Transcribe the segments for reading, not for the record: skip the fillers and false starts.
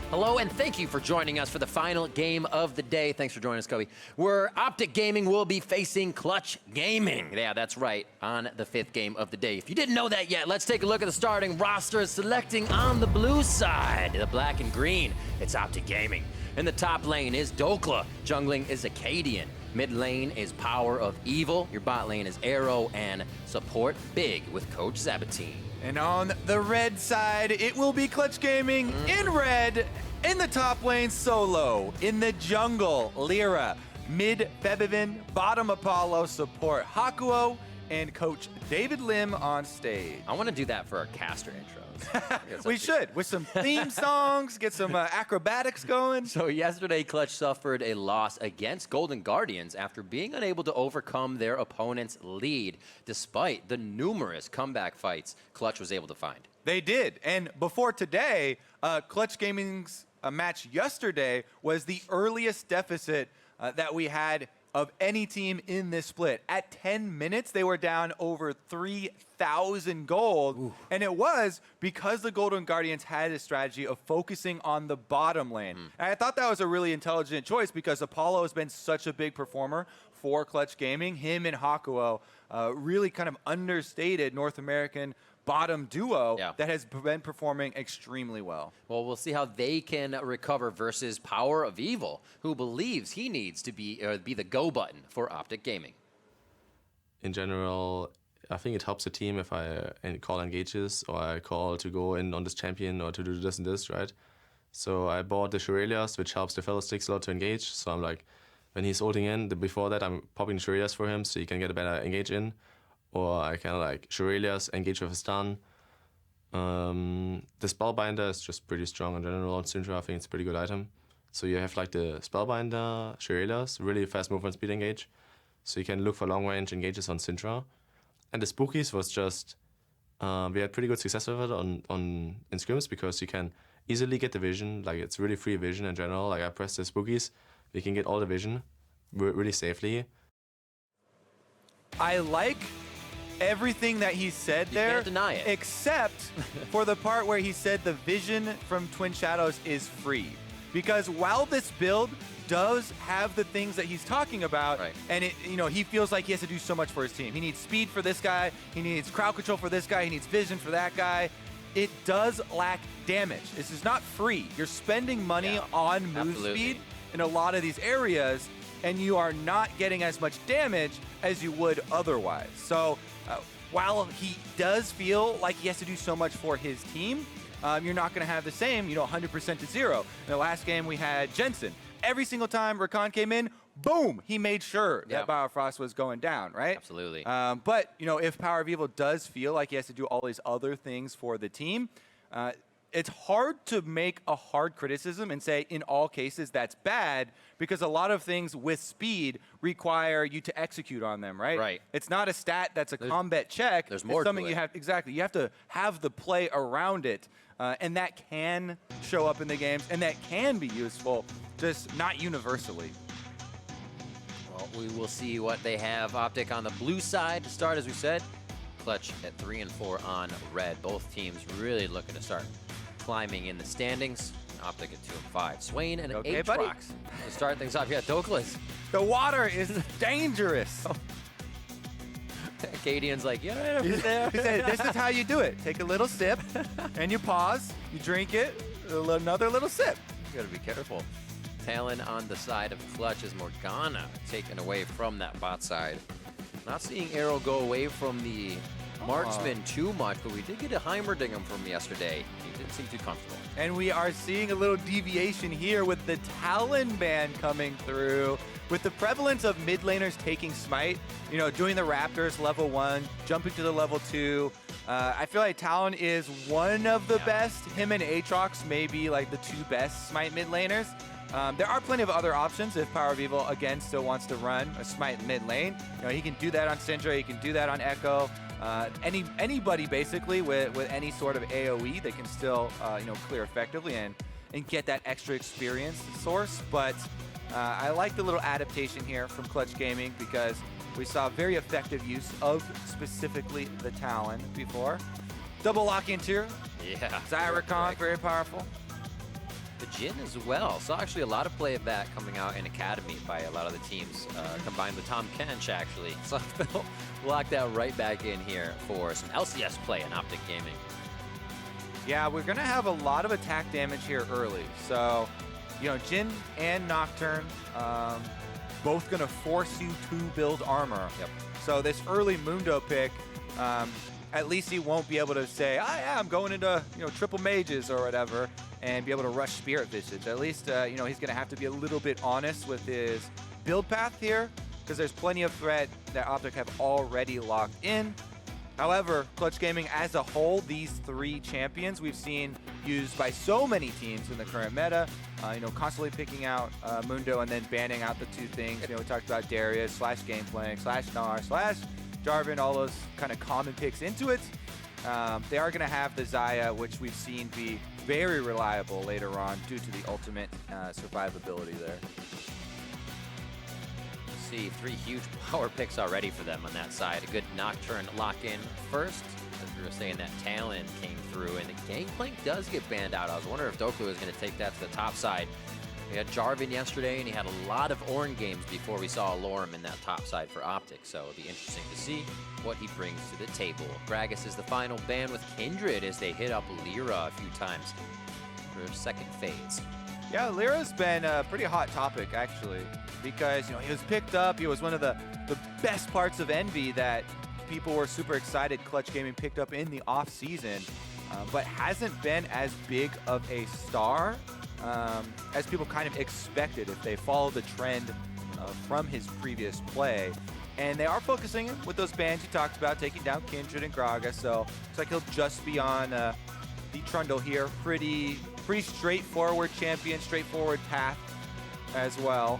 Hello, and thank you for joining us for the final game of the day. Thanks for joining us, Kobe. Where OpTic Gaming will be facing Clutch Gaming. Yeah, that's right, on the 5th game of the day. If you didn't know that yet, let's take a look at the starting roster. Selecting on the blue side, the black and green, it's OpTic Gaming. In the top lane is Dhokla. Jungling is Akaadian. Mid lane is PowerOfEvil. Your bot lane is Arrow, and support big with Coach Zabatine. And on the red side, it will be Clutch Gaming in red. In the top lane, Solo. In the jungle, LirA. Mid, Febiven. Bottom, Apollo. Support, Hakuho. And Coach David Lim on stage. I want to do that for our caster intros. We should, with some theme songs, get some acrobatics going. So yesterday, Clutch suffered a loss against Golden Guardians after being unable to overcome their opponent's lead, despite the numerous comeback fights Clutch was able to find. They did. And before today, Clutch Gaming's match yesterday was the earliest deficit that we had of any team in this split. At 10 minutes, they were down over 3,000 gold. Ooh. And it was because the Golden Guardians had a strategy of focusing on the bottom lane. And I thought that was a really intelligent choice because Apollo has been such a big performer for Clutch Gaming. Him and Hakuho really kind of understated North American bottom duo that has been performing extremely well. Well, we'll see how they can recover versus PowerOfEvil, who believes he needs to be the go button for OpTic Gaming. In general, I think it helps the team if I call engages or I call to go in on this champion or to do this and this, right? So I bought the Shurelias, which helps the fellow sticks a lot to engage. So I'm like, when he's ulting in, before that I'm popping Shurelias for him so he can get a better engage in. Or I can like Shurelias, engage with a stun. The Spellbinder is just pretty strong in general on Syndra. I think it's a pretty good item. So you have like the Spellbinder, Shurelias, really fast movement speed engage. So you can look for long range engages on Syndra. And the Spookies was just, we had pretty good success with it in scrims because you can easily get the vision. Like it's really free vision in general. Like I press the Spookies, we can get all the vision really safely. I like everything that he said there, you can't deny it. Except for the part where he said the vision from Twin Shadows is free. Because while this build does have the things that he's talking about, and he feels like he has to do so much for his team. He needs speed for this guy, he needs crowd control for this guy, he needs vision for that guy. It does lack damage. This is not free. You're spending money on move speed in a lot of these areas, and you are not getting as much damage as you would otherwise. So while he does feel like he has to do so much for his team, you're not going to have the same, 100% to 0. In the last game, we had Jensen. Every single time Rakan came in, boom, he made sure that Biofrost was going down, right? Absolutely. But, if PowerOfEvil does feel like he has to do all these other things for the team, it's hard to make a hard criticism and say in all cases that's bad because a lot of things with speed require you to execute on them, right? Right. It's not a stat that's a combat check. There's more it's something to it. You have to have the play around it, and that can show up in the games, and that can be useful, just not universally. Well, we will see what they have. OpTic on the blue side to start, as we said. Clutch at 3 and 4 on red. Both teams really looking to start climbing in the standings. OpTic at 2 and 5. Swain and Aatrox to start things off. Yeah, Dhokla. The water is dangerous. Akaadian's like, yeah, over there. He said, this is how you do it. Take a little sip, and you pause, you drink it, another little sip. You gotta be careful. Talon on the side of Clutch is Morgana taken away from that bot side. Not seeing Arrow go away from the marksman too much, but we did get a Heimerdinger from yesterday. He didn't seem too comfortable. And we are seeing a little deviation here with the Talon ban coming through. With the prevalence of mid laners taking Smite, doing the Raptors level 1, jumping to the level 2. I feel like Talon is one of the best. Him and Aatrox may be like the 2 best Smite mid laners. There are plenty of other options if PowerOfEvil, again, still wants to run a Smite mid lane. He can do that on Syndra, he can do that on Echo. Anybody, basically, with any sort of AoE that can still, clear effectively and get that extra experience source. But I like the little adaptation here from Clutch Gaming because we saw very effective use of specifically the Talon before. Double lock into Yeah. Xayah Rakan, very powerful. the Jhin as well. Saw actually a lot of play of that coming out in Academy by a lot of the teams, combined with Tahm Kench actually. So they'll lock that right back in here for some LCS play in OpTic Gaming. Yeah, we're going to have a lot of attack damage here early. So, you know, Jhin and Nocturne, both going to force you to build armor. Yep. So this early Mundo pick, at least he won't be able to say, I'm going into, you know, triple mages or whatever, and be able to rush Spirit Visage. At least, you know, he's going to have to be a little bit honest with his build path here, because there's plenty of threat that OpTic have already locked in. However, Clutch Gaming as a whole, these three champions we've seen used by so many teams in the current meta, you know, constantly picking out Mundo and then banning out the two things. You know, we talked about Darius, / Gameplaying, / Gnar, / Jarvan, all those kind of common picks into it. They are going to have the Xayah, which we've seen be very reliable later on due to the ultimate survivability there. See 3 huge power picks already for them on that side. A good Nocturne lock-in first. As we were saying, that Talon came through, and the Gangplank does get banned out. I was wondering if Dhokla was going to take that to the top side. We had Jarvan yesterday, and he had a lot of Ornn games before we saw Lorem in that top side for OpTic, so it'll be interesting to see what he brings to the table. Gragas is the final ban with Kindred as they hit up LirA a few times for second phase. Yeah, LirA's been a pretty hot topic, actually, because, you know, he was picked up. He was one of the best parts of Envy that people were super excited Clutch Gaming picked up in the off-season, but hasn't been as big of a star as people kind of expected if they follow the trend from his previous play. And they are focusing with those bans you talked about, taking down Kindred and Gragas, so looks like he'll just be on the Trundle here. Pretty straightforward champion, straightforward path as well.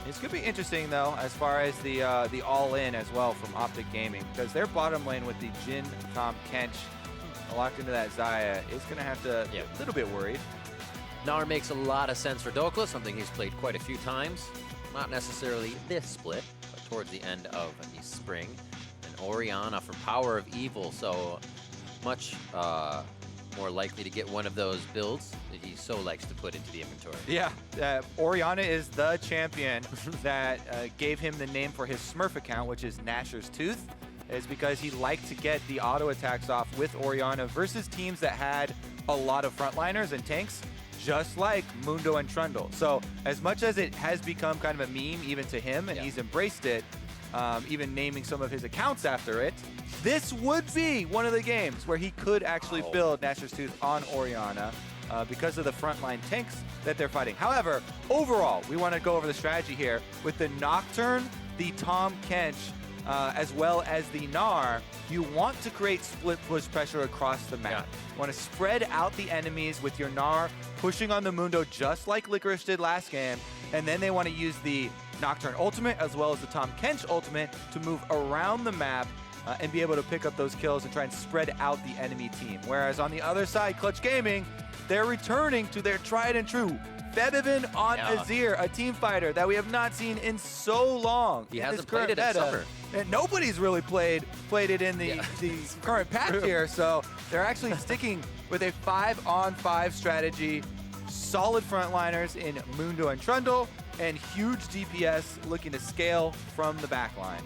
It's going to be interesting, though, as far as the all-in as well from OpTic Gaming, because their bottom lane with the Jhin, Tahm, Kench locked into that Xayah is going to have to be a little bit worried. Gnar makes a lot of sense for Dhokla, something he's played quite a few times. Not necessarily this split, but towards the end of the spring. And Orianna for PowerOfEvil, so much more likely to get one of those builds that he so likes to put into the inventory. Yeah, Orianna is the champion that gave him the name for his Smurf account, which is Gnasher's Tooth. Is because he liked to get the auto attacks off with Orianna versus teams that had a lot of frontliners and tanks, just like Mundo and Trundle. So as much as it has become kind of a meme even to him, and he's embraced it, even naming some of his accounts after it, this would be one of the games where he could actually build Gnasher's Tooth on Orianna because of the frontline tanks that they're fighting. However, overall, we want to go over the strategy here with the Nocturne, the Tahm Kench, as well as the Gnar. You want to create split push pressure across the map. You want to spread out the enemies with your Gnar pushing on the Mundo just like LirA did last game, and then they want to use the Nocturne ultimate as well as the Tahm Kench ultimate to move around the map and be able to pick up those kills and try and spread out the enemy team. Whereas on the other side, Clutch Gaming, they're returning to their tried and true Febiven on Azir, a team fighter that we have not seen in so long. He hasn't played it in summer. And nobody's really played it in the current patch here, so they're actually sticking with a 5-on-5 strategy, solid frontliners in Mundo and Trundle, and huge DPS looking to scale from the backline.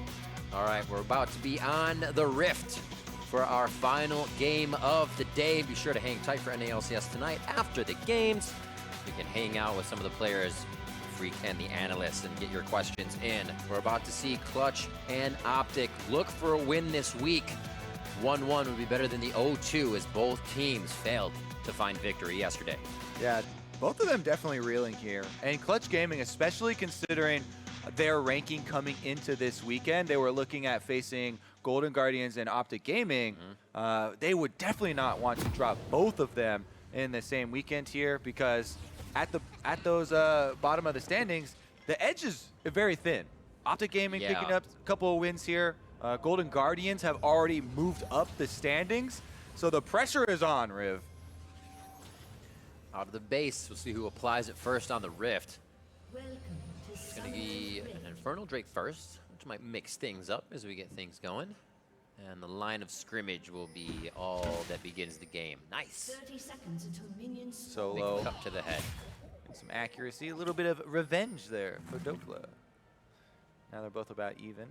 All right, we're about to be on the Rift for our final game of the day. Be sure to hang tight for NALCS tonight after the games. You can hang out with some of the players, Freak and the analysts, and get your questions in. We're about to see Clutch and OpTic look for a win this week. 1-1 would be better than the 0-2 as both teams failed to find victory yesterday. Yeah, both of them definitely reeling here. And Clutch Gaming, especially considering their ranking coming into this weekend, they were looking at facing Golden Guardians and OpTic Gaming. They would definitely not want to drop both of them in the same weekend here, because at those bottom of the standings, the edge is very thin. OpTic Gaming picking up a couple of wins here. Golden Guardians have already moved up the standings, so the pressure is on, Riv. Out of the base, we'll see who applies it first on the Rift. It's going to be an Infernal Drake first, which might mix things up as we get things going. And the line of scrimmage will be all that begins the game. Nice. 30 seconds until minions Solo. Big cup to the head. And some accuracy, a little bit of revenge there for Dhokla. Now they're both about even.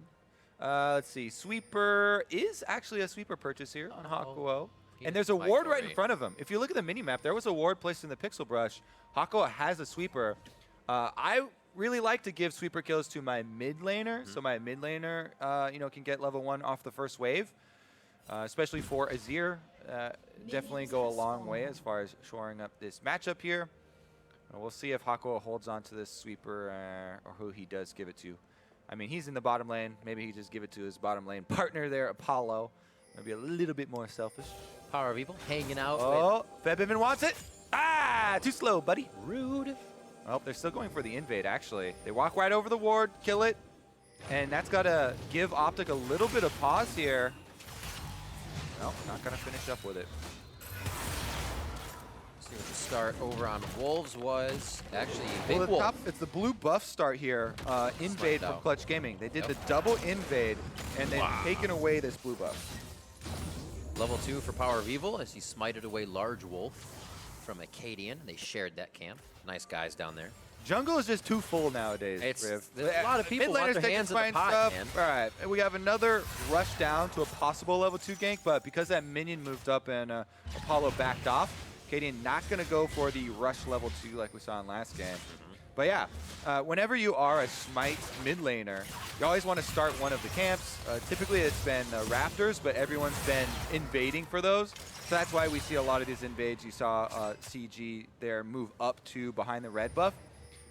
Let's see, Sweeper is actually a Sweeper purchase here on Hakuho. And there's a ward right in front of him. If you look at the mini-map, there was a ward placed in the pixel brush. Hakuho has a Sweeper. I really like to give Sweeper kills to my mid laner, so my mid laner can get level 1 off the first wave. Especially for Azir, definitely go a long way as far as shoring up this matchup here. We'll see if Hakuho holds on to this Sweeper or who he does give it to. I mean, he's in the bottom lane. Maybe he just give it to his bottom lane partner there, Apollo. Maybe a little bit more selfish. PowerOfEvil hanging out. Oh, Febiven wants it. Ah, too slow, buddy. Rude. Oh, they're still going for the invade, actually. They walk right over the ward, kill it. And that's got to give OpTic a little bit of pause here. No, not going to finish up with it. See what the start over on Wolves was. Actually, big Well, wolf. it's the blue buff start here. Invade from out. Clutch Gaming. They did the double invade, and they've taken away this blue buff. Level 2 for PowerOfEvil as he smited away Large Wolf from Akaadian. They shared that camp. Nice guys down there. Jungle is just too full nowadays, Riv. There's a lot of people want their hands in the pot, man. All right, and we have another rush down to a possible level 2 gank, but because that minion moved up and Apollo backed off, Akaadian not going to go for the rush level 2 like we saw in last game. But yeah, whenever you are a Smite mid laner, you always want to start one of the camps. Typically it's been Raptors, but everyone's been invading for those. So that's why we see a lot of these invades. You saw CG there move up to behind the red buff.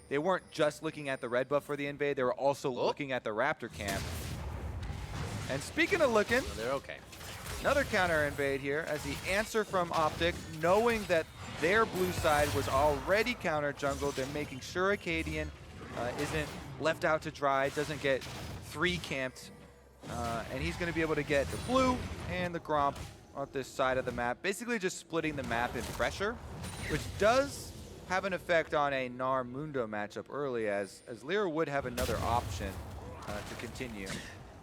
They weren't just looking at the red buff for the invade, they were also looking at the Raptor camp. And speaking of looking, They're okay. another counter invade here as the answer from OpTic, knowing that their blue side was already counter jungled. They're making sure Akaadian isn't left out to dry, doesn't get 3 camped. And he's going to be able to get the blue and the Gromp on this side of the map, basically just splitting the map in pressure, which does have an effect on a Gnar Mundo matchup early, as LirA would have another option to continue.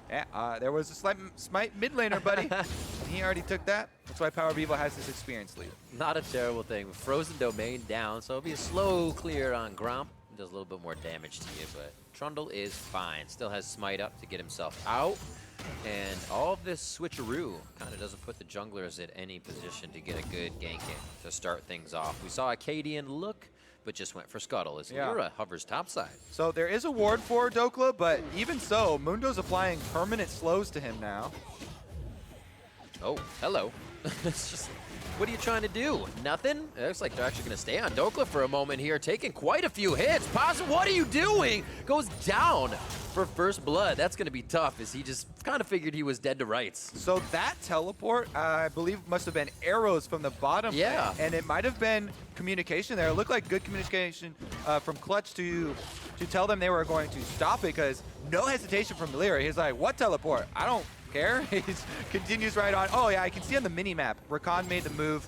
Yeah, there was a slight Smite mid laner, buddy. And he already took that. That's why PowerOfEvil has this experience lead. Not a terrible thing. Frozen Domain down, so it'll be a slow clear on Gromp. Does a little bit more damage to you, but Trundle is fine. Still has Smite up to get himself out. And all of this switcheroo kind of doesn't put the junglers at any position to get a good gank in to start things off. We saw Akaadian look, but just went for Scuttle as LirA hovers topside. So there is a ward for Dhokla, but even so, Mundo's applying permanent slows to him now. Oh, hello. It's just, what are you trying to do? Nothing? It looks like they're actually going to stay on Dhokla for a moment here, taking quite a few hits. What are you doing? Goes down for first blood. That's going to be tough, as he just kind of figured he was dead to rights. So that teleport, I believe, must have been arrows from the bottom lane, and it might have been communication there. It looked like good communication from Clutch to tell them they were going to stop it, because no hesitation from LirA. He's like, what teleport? I don't care. He continues right on. Oh yeah, I can see on the mini-map, Rakan made the move,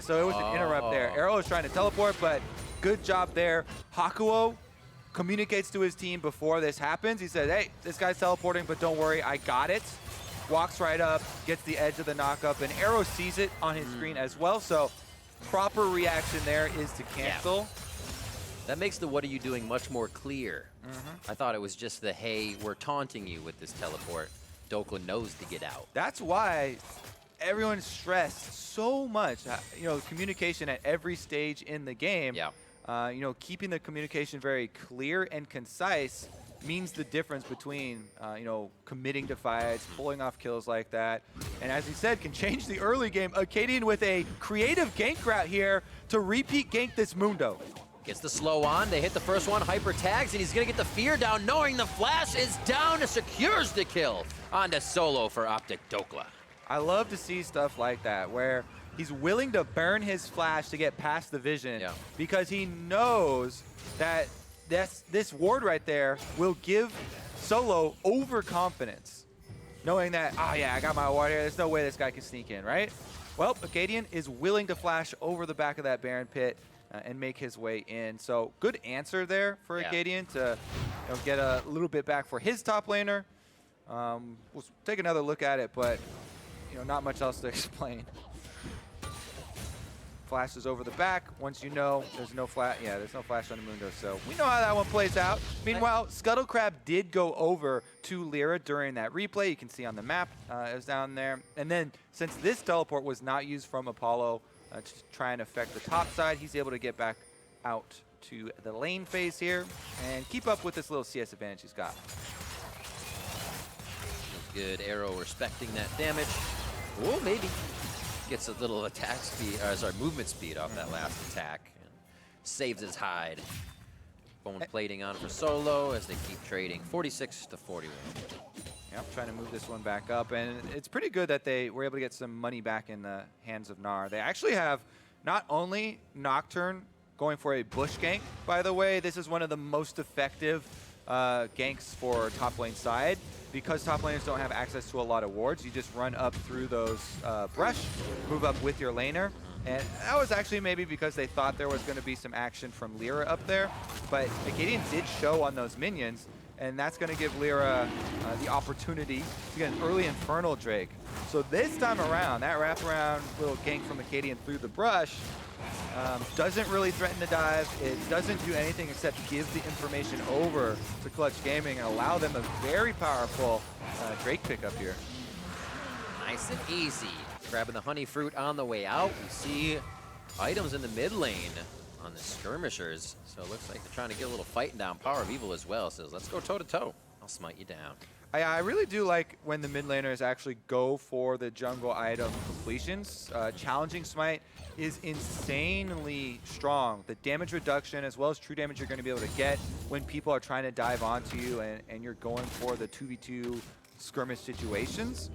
so it was an interrupt there. Arrow is trying to teleport, but good job there. Hakuho communicates to his team before this happens. He says, hey, this guy's teleporting, but don't worry, I got it. Walks right up, gets the edge of the knock-up, and Arrow sees it on his screen as well, so proper reaction there is to cancel. Yeah. That makes the what are you doing much more clear. I thought it was just the, hey, we're taunting you with this teleport. Dhokla knows to get out. That's why everyone stressed so much, communication at every stage in the game. Yeah. Keeping the communication very clear and concise means the difference between, committing to fights, pulling off kills like that. And as he said, can change the early game. Akaadian with a creative gank route here to repeat gank this Mundo. Gets the slow on. They hit the first one, hyper tags, and he's going to get the fear down, knowing the flash is down, secures the kill. On to solo for OpTic Dhokla. I love to see stuff like that, where he's willing to burn his flash to get past the vision, because he knows that this ward right there will give Solo overconfidence, knowing that, oh yeah, I got my ward here, there's no way this guy can sneak in, right? Well, Akaadian is willing to flash over the back of that Baron pit and make his way in. So good answer there for Akaadian to get a little bit back for his top laner. We'll take another look at it, but not much else to explain. Flashes over the back. Once you know, there's no flash. Yeah, there's no flash on the Mundo, so we know how that one plays out. Meanwhile, Scuttlecrab did go over to LirA during that replay. You can see on the map, it was down there. And then, since this teleport was not used from Apollo to try and affect the top side, he's able to get back out to the lane phase here and keep up with this little CS advantage he's got. Good arrow respecting that damage. Oh, maybe. Gets a little attack speed, movement speed off that last attack. And saves his hide. Bone plating on for solo as they keep trading. 46 to 41. Yep, trying to move this one back up. And it's pretty good that they were able to get some money back in the hands of Gnar. They actually have not only Nocturne going for a bush gank, by the way. This is one of the most effective ganks for top lane side. Because top laners don't have access to a lot of wards, you just run up through those brush, move up with your laner. And that was actually maybe because they thought there was going to be some action from LirA up there. But Akaadian did show on those minions, and that's going to give LirA the opportunity to get an early Infernal Drake. So this time around, that wraparound little gank from Akaadian through the brush doesn't really threaten the dive. It doesn't do anything except give the information over to Clutch Gaming and allow them a very powerful Drake pickup here. Nice and easy. Grabbing the honey fruit on the way out. We see items in the mid lane on the skirmishers. So it looks like they're trying to get a little fighting down. PowerOfEvil as well says, let's go toe to toe. I'll smite you down. I really do like when the mid laners actually go for the jungle item completions. Challenging Smite is insanely strong. The damage reduction as well as true damage you're going to be able to get when people are trying to dive onto you and you're going for the 2v2 skirmish situations.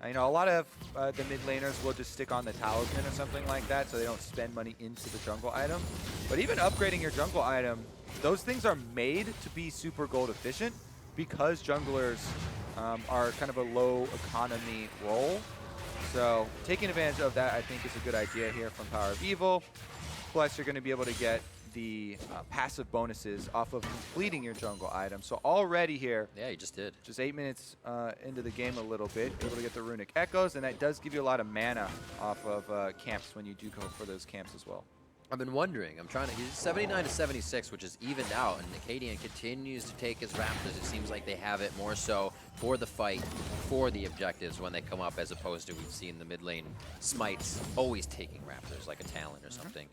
A lot of the mid laners will just stick on the talisman or something like that so they don't spend money into the jungle item. But even upgrading your jungle item, those things are made to be super gold efficient because junglers are kind of a low economy role. So taking advantage of that, I think, is a good idea here from PowerOfEvil. Plus, you're going to be able to get the passive bonuses off of completing your jungle item. So already here, yeah, you just did. Just 8 minutes into the game a little bit, able to get the runic echoes, and that does give you a lot of mana off of camps when you do go for those camps as well. I've been wondering. He's 79 to 76, which is evened out, and Akaadian continues to take his Raptors. It seems like they have it more so for the fight, for the objectives when they come up, as opposed to we've seen the mid lane smites always taking Raptors like a Talon or something.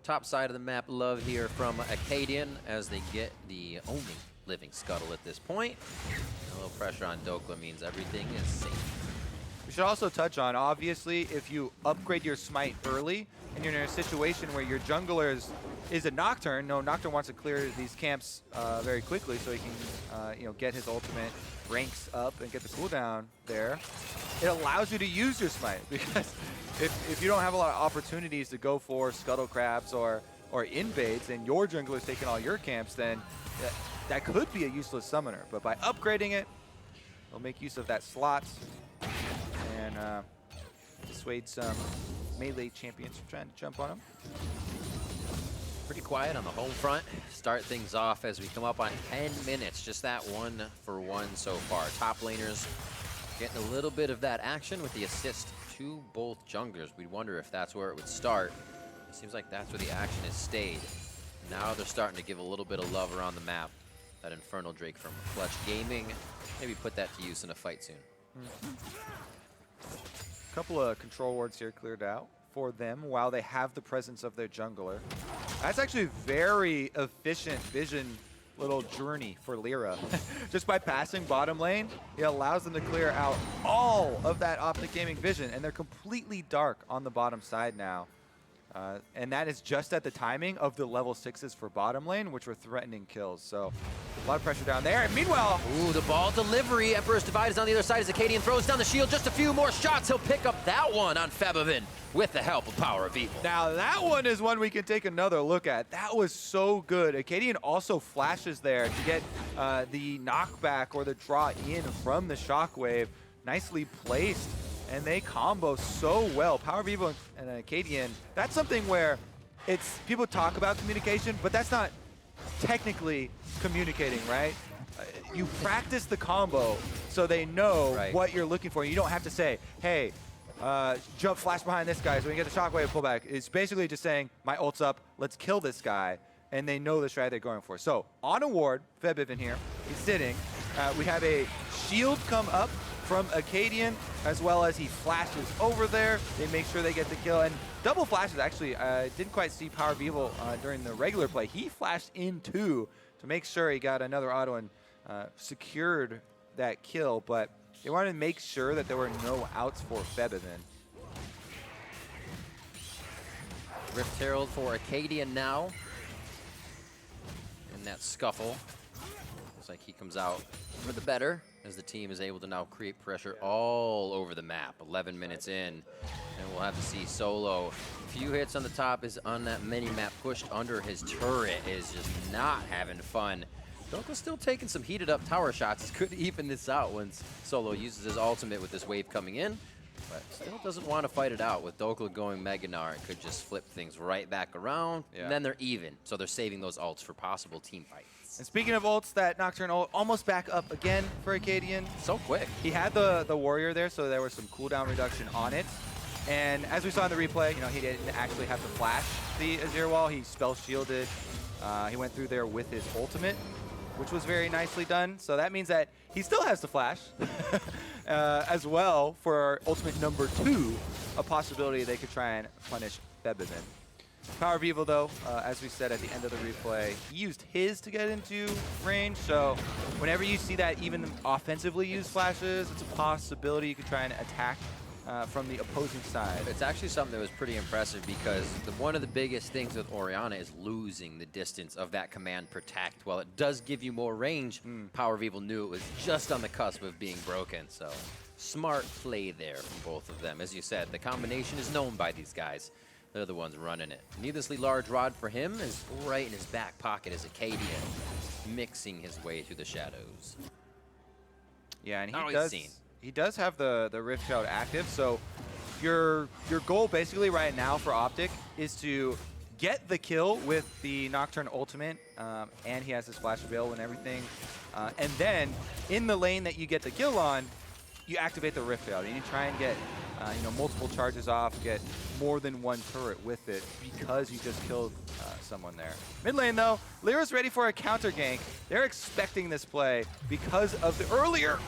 Top side of the map, love here from Akaadian as they get the only living scuttle at this point. A little pressure on Dhokla means everything is safe. We should also touch on, obviously, if you upgrade your smite early and you're in a situation where your jungler is a Nocturne, Nocturne wants to clear these camps very quickly so he can get his ultimate, ranks up, and get the cooldown there. It allows you to use your smite because if you don't have a lot of opportunities to go for scuttle crabs or invades and your jungler's taking all your camps, then that could be a useless summoner. But by upgrading it, it'll make use of that slot and dissuade some melee champions from trying to jump on him. Pretty quiet on the home front. Start things off as we come up on 10 minutes. Just that 1-for-1 so far. Top laners getting a little bit of that action with the assist to both junglers. We'd wonder if that's where it would start. It seems like that's where the action has stayed. Now they're starting to give a little bit of love around the map. That Infernal Drake from Clutch Gaming. Maybe put that to use in a fight soon. A couple of control wards here cleared out for them while they have the presence of their jungler. That's actually a very efficient vision little journey for LirA. Just by passing bottom lane, it allows them to clear out all of that OpTic Gaming vision, and they're completely dark on the bottom side now. And that is just at the timing of the level 6s for bottom lane, which were threatening kills. So a lot of pressure down there. And meanwhile, ooh, the ball delivery. Emperor's Divide is on the other side as Akaadian throws down the shield. Just a few more shots. He'll pick up that one on Febiven with the help of PowerOfEvil. Now that one is one we can take another look at. That was so good. Akaadian also flashes there to get the knockback or the draw in from the shockwave. Nicely placed. And they combo so well. PowerOfEvil and Akaadian, that's something where people talk about communication, but that's not technically communicating, right? You practice the combo so they know what you're looking for. You don't have to say, hey, jump flash behind this guy so we can get the shockwave pullback. It's basically just saying, my ult's up, let's kill this guy. And they know the strat they're going for. So on a ward, Febiven here, he's sitting. We have a shield come up from Akaadian, as well as he flashes over there. They make sure they get the kill. And double flashes, actually, didn't quite see PowerOfEvil during the regular play. He flashed in too to make sure he got another auto and secured that kill. But they wanted to make sure that there were no outs for Febiven. Rift Herald for Akaadian now. In that scuffle. Looks like he comes out for the better as the team is able to now create pressure all over the map. 11 minutes in, and we'll have to see Solo. Few hits on the top is on that mini-map, pushed under his turret, is just not having fun. Dhokla still taking some heated up tower shots. Could even this out once Solo uses his ultimate with this wave coming in. But still doesn't want to fight it out with Dhokla going Mega Gnar and could just flip things right back around. And then they're even. So they're saving those ults for possible team fights. And speaking of ults, that Nocturne ult almost back up again for Akaadian. So quick. He had the warrior there, so there was some cooldown reduction on it. And as we saw in the replay, you know, he didn't actually have to flash the Azir wall. He spell shielded. He went through there with his ultimate, which was very nicely done. So that means that he still has to flash as well for ultimate number 2, a possibility they could try and punish Febiven. PowerOfEvil, though, as we said at the end of the replay, he used his to get into range. So whenever you see that even offensively used flashes, it's a possibility you could try and attack from the opposing side. It's actually something that was pretty impressive because one of the biggest things with Orianna is losing the distance of that command protect. While it does give you more range, PowerOfEvil knew it was just on the cusp of being broken. So smart play there from both of them. As you said, the combination is known by these guys. They're the ones running it. Needlessly large rod for him is right in his back pocket as Akaadian, mixing his way through the shadows. Yeah, and he does have the Rift Shroud active, so your goal basically right now for OpTic is to get the kill with the Nocturne ultimate, and he has his Flash Veil and everything. And then in the lane that you get the kill on, you activate the Rift Veil. You try and get multiple charges off, get more than one turret with it because you just killed someone there. Mid lane though, LirA's ready for a counter gank. They're expecting this play because of the earlier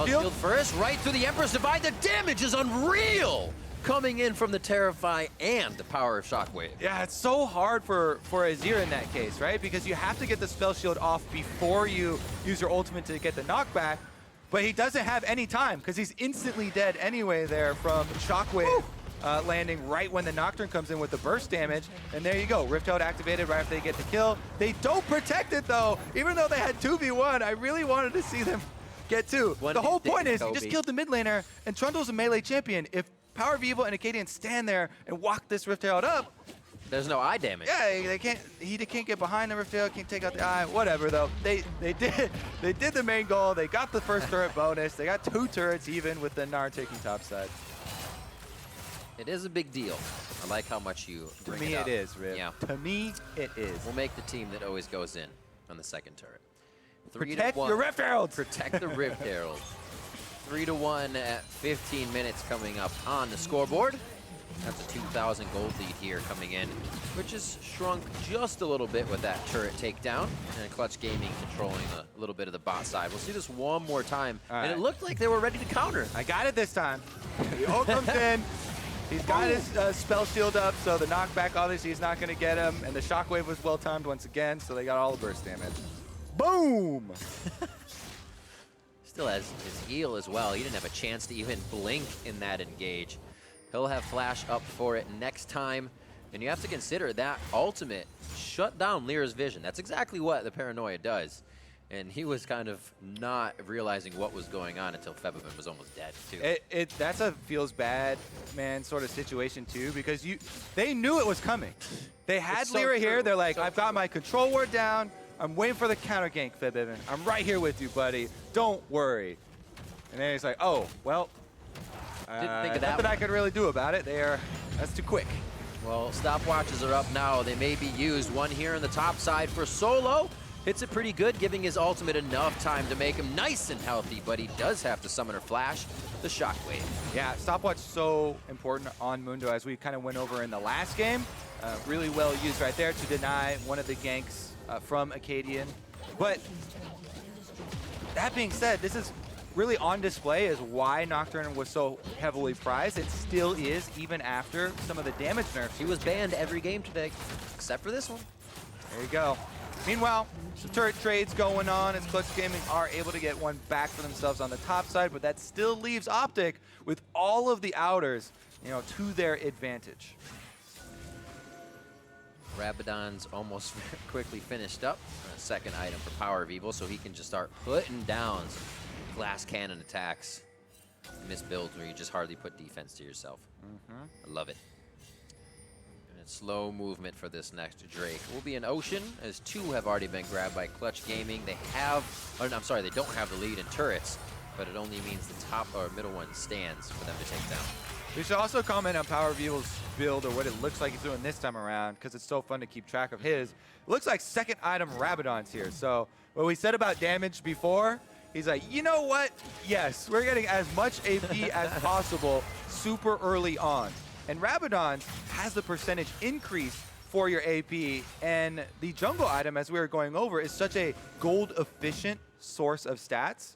Field first, right through the Emperor's Divide. The damage is unreal! Coming in from the Terrify and the power of Shockwave. Yeah, it's so hard for Azir in that case, right? Because you have to get the spell shield off before you use your ultimate to get the knockback. But he doesn't have any time because he's instantly dead anyway there from Shockwave landing right when the Nocturne comes in with the burst damage. And there you go, Rift Out activated right after they get the kill. They don't protect it though. Even though they had 2v1, I really wanted to see them get 2. The whole point is you just killed the mid laner and Trundle's a melee champion. If PowerOfEvil and Akaadian stand there and walk this Rift Herald up, there's no eye damage. Yeah, they can't. He can't get behind the Rift Herald, can't take out the eye. Whatever though. They did the main goal. They got the first turret bonus. They got 2 turrets even with the Gnar taking top side. It is a big deal. I like how much you bring it up. To me, it is, Rip. Yeah. To me, it is. We'll make the team that always goes in on the second turret. Protect your Rift Herald. Protect the Rift Herald. 3-1 at 15 minutes coming up on the scoreboard. That's a 2,000 gold lead here coming in, which has shrunk just a little bit with that turret takedown. And Clutch Gaming controlling a little bit of the bot side. We'll see this one more time. And it looked like they were ready to counter. I got it this time. The ult comes in. He's got his spell shield up, so the knockback obviously is not going to get him. And the shockwave was well timed once again, so they got all the burst damage. Boom! Still has his heal as well. He didn't have a chance to even blink in that engage. He'll have flash up for it next time. And you have to consider that ultimate shut down LirA's vision. That's exactly what the Paranoia does. And he was kind of not realizing what was going on until Febiven was almost dead, too. That's a feels bad, man, sort of situation, too, because they knew it was coming. They had LirA here. They're like, I've got my control ward down. I'm waiting for the counter gank, Febiven. I'm right here with you, buddy. Don't worry. And then he's like, oh, well, didn't think of that nothing I could really do about it. That's too quick. Well, stopwatches are up now. They may be used. One here on the top side for Solo. Hits it pretty good, giving his ultimate enough time to make him nice and healthy, but he does have to summon or flash the Shockwave. Yeah, stopwatch so important on Mundo, as we kind of went over in the last game. Really well used right there to deny one of the ganks from Akaadian. But that being said, this is really on display as why Nocturne was so heavily prized. It still is, even after some of the damage nerfs. He was banned every game today, except for this one. There you go. Meanwhile, some turret trades going on as Clutch Gaming are able to get one back for themselves on the top side, but that still leaves OpTic with all of the outers, you know, to their advantage. Rabadon's almost quickly finished up. A second item for PowerOfEvil, so he can just start putting down glass cannon attacks. Miss builds where you just hardly put defense to yourself. I love it. And it's slow movement for this next Drake. Will be an Ocean, as two have already been grabbed by Clutch Gaming. They have, I'm sorry, they don't have the lead in turrets, but it only means the top or middle one stands for them to take down. We should also comment on PowerOfEvil's build, or what it looks like he's doing this time around, because it's so fun to keep track of his. It looks like second item Rabadon's here. So what we said about damage before, he's like, you know what? Yes, we're getting as much AP as possible super early on. And Rabadon has the percentage increase for your AP, and the jungle item, as we were going over, is such a gold efficient source of stats.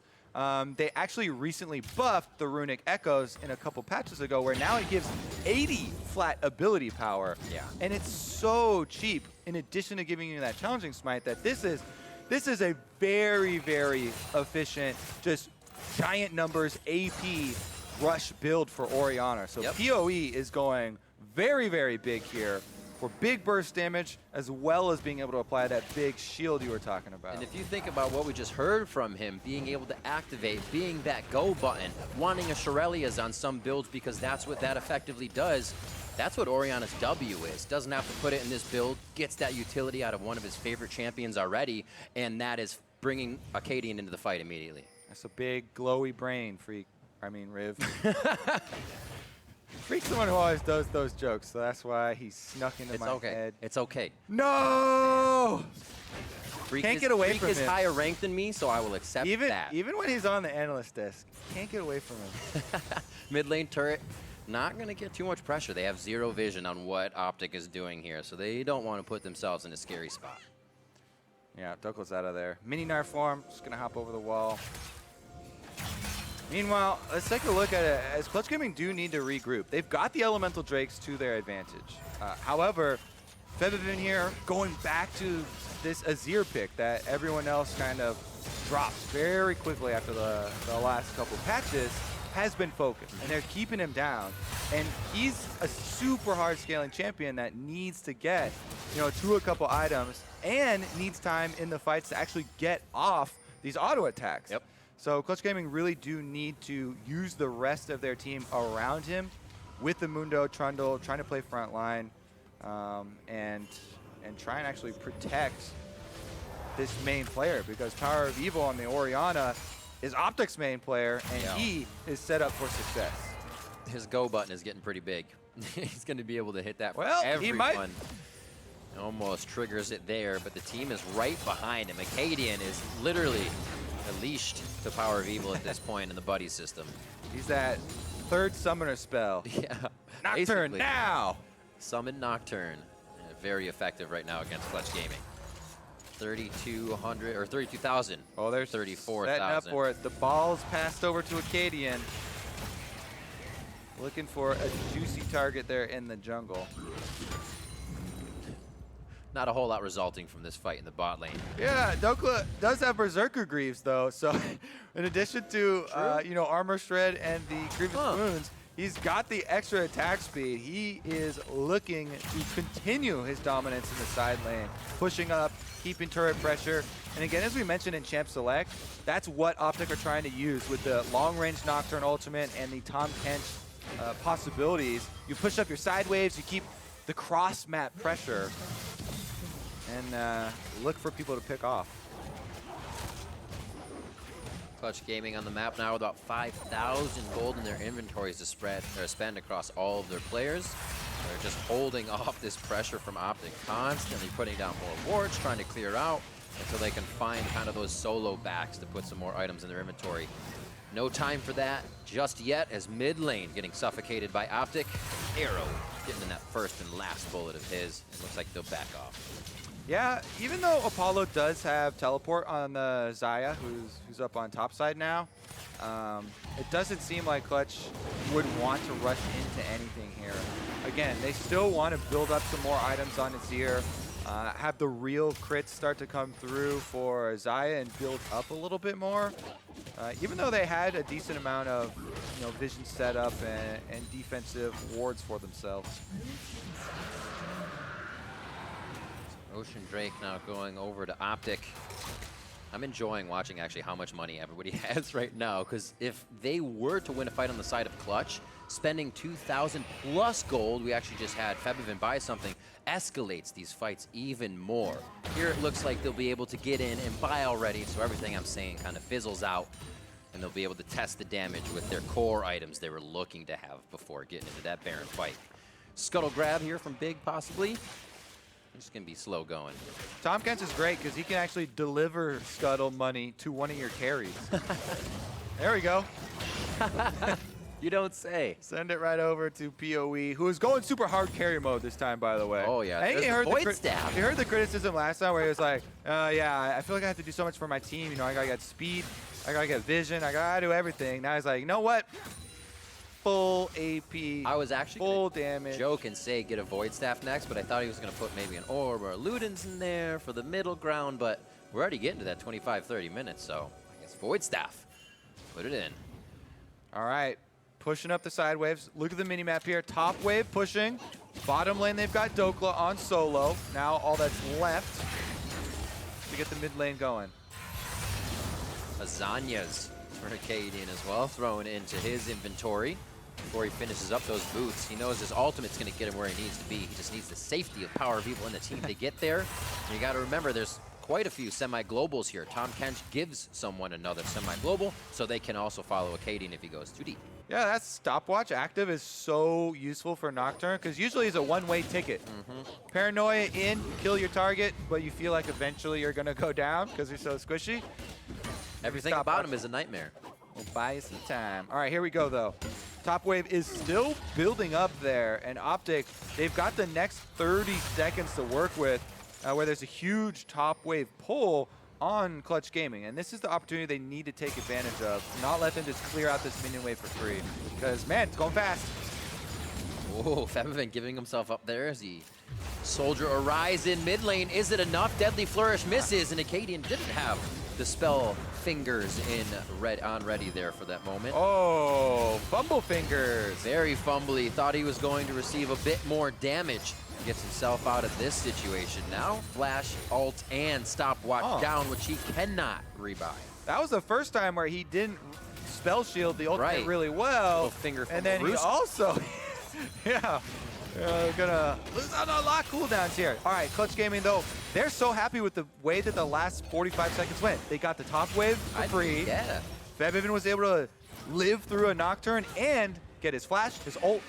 They actually recently buffed the Runic Echoes in a couple patches ago, where now it gives 80 flat ability power. Yeah. And it's so cheap, in addition to giving you that challenging smite, that this is a very, very efficient, just giant numbers AP rush build for Orianna. So PoE is going very, very big here for big burst damage, as well as being able to apply that big shield you were talking about. And if you think about what we just heard from him, being able to activate, being that go button, wanting a Shurelya's on some builds because that's what that effectively does, that's what Orianna's W is. Doesn't have to put it in this build, gets that utility out of one of his favorite champions already, and that is bringing Akaadian into the fight immediately. That's a big glowy brain, Riv. Freak's the one who always does those jokes, so that's why he snuck into my head. It's okay. No! Can't get away from him. Freak is higher ranked than me, so I will accept that. Even when he's on the analyst desk, can't get away from him. Mid lane turret, not going to get too much pressure. They have zero vision on what OpTic is doing here, so they don't want to put themselves in a scary spot. Yeah, Dhokla's out of there. Mini Gnar form, just going to hop over the wall. Meanwhile, let's take a look at it, as Clutch Gaming do need to regroup. They've got the Elemental Drakes to their advantage. However, Febiven here going back to this Azir pick that everyone else kind of dropped very quickly after the last couple patches, has been focused, and they're keeping him down. And he's a super hard scaling champion that needs to get, to a couple items, and needs time in the fights to actually get off these auto attacks. Yep. So Clutch Gaming really do need to use the rest of their team around him with the Mundo, Trundle, trying to play front line, and try and actually protect this main player, because PowerOfEvil on the Orianna is OpTic's main player, and he is set up for success. His go button is getting pretty big. He's going to be able to hit that for everyone. He might. Almost triggers it there, but the team is right behind him. Akaadian is literally leashed to PowerOfEvil at this point in the buddy system. He's that third summoner spell. Yeah. Nocturne now! Summon Nocturne. Very effective right now against Clutch Gaming. 3,200 or 32,000. Oh, there's 34,000. Setting up for it. The ball's passed over to Akaadian. Looking for a juicy target there in the jungle. Not a whole lot resulting from this fight in the bot lane. Yeah, Dhokla does have Berserker Greaves, though. So in addition to, Armor Shred and the Grievous Wounds, he's got the extra attack speed. He is looking to continue his dominance in the side lane, pushing up, keeping turret pressure. And again, as we mentioned in Champ Select, that's what OpTic are trying to use with the long-range Nocturne ultimate and the Tahm Kench possibilities. You push up your side waves, you keep the cross-map pressure, and look for people to pick off. Clutch Gaming on the map now with about 5,000 gold in their inventories to spend across all of their players. They're just holding off this pressure from OpTic, constantly putting down more wards, trying to clear out. until they can find kind of those solo backs to put some more items in their inventory. No time for that just yet, as mid lane getting suffocated by OpTic. Arrow getting in that first and last bullet of his. It looks like they'll back off. Yeah, even though Apollo does have teleport on the Xayah, who's up on top side now, it doesn't seem like Clutch would want to rush into anything here. Again, they still want to build up some more items on Azir, have the real crits start to come through for Xayah and build up a little bit more. Even though they had a decent amount of vision setup and defensive wards for themselves. Ocean Drake now going over to OpTic. I'm enjoying watching actually how much money everybody has right now, because if they were to win a fight on the side of Clutch, spending 2,000 plus gold, we actually just had Febiven buy something, escalates these fights even more. Here it looks like they'll be able to get in and buy already, so everything I'm saying kind of fizzles out, and they'll be able to test the damage with their core items they were looking to have before getting into that Baron fight. Scuttle grab here from Big, possibly. It's going to be slow going. Tahm Kench is great because he can actually deliver Scuttle money to one of your carries. There we go. You don't say. Send it right over to PoE, who is going super hard carry mode this time, by the way. Oh, yeah. I think you heard the criticism last time where he was like, yeah, I feel like I have to do so much for my team. I got to get speed, I got to get vision, I got to do everything. Now he's like, you know what? Full AP, I was actually full damage. Joke and say get a Void Staff next, but I thought he was going to put maybe an Orb or a Ludens in there for the middle ground, but we're already getting to that 25-30 minutes, so I guess Void Staff. Put it in. All right, pushing up the side waves. Look at the mini-map here. Top wave pushing. Bottom lane, they've got Dhokla on solo. Now all that's left to get the mid lane going. Lasagnas for Akaadian as well, thrown into his inventory. Before he finishes up those boots, he knows his ultimate's going to get him where he needs to be. He just needs the safety of PowerOfEvil and the team to get there. And you got to remember, there's quite a few semi-globals here. Tahm Kench gives someone another semi-global, so they can also follow Akaadian if he goes too deep. Yeah, that stopwatch active is so useful for Nocturne, because usually it's a one-way ticket. Paranoia in, you kill your target, but you feel like eventually you're going to go down because you're so squishy. Everything about him is a nightmare. We'll buy you some time. All right, here we go, though. Top wave is still building up there, and OpTic, they've got the next 30 seconds to work with, where there's a huge top wave pull on Clutch Gaming, and this is the opportunity they need to take advantage of. Not let them just clear out this minion wave for free, because, man, it's going fast. Oh, Febiven giving himself up there as he soldier arise in mid lane. Is it enough? Deadly Flourish misses, and Akaadian didn't have the spell fingers in on ready there for that moment. Oh, fumble fingers. Very fumbly. Thought he was going to receive a bit more damage. Gets himself out of this situation. Now flash, ult, and stopwatch down, which he cannot rebuy. That was the first time where he didn't spell shield the ultimate really well. Finger and then he also, gonna lose out on a lot of cooldowns here. All right, Clutch Gaming, though, they're so happy with the way that the last 45 seconds went. They got the top wave for free. Yeah. Febiven was able to live through a Nocturne and get his flash, his ult,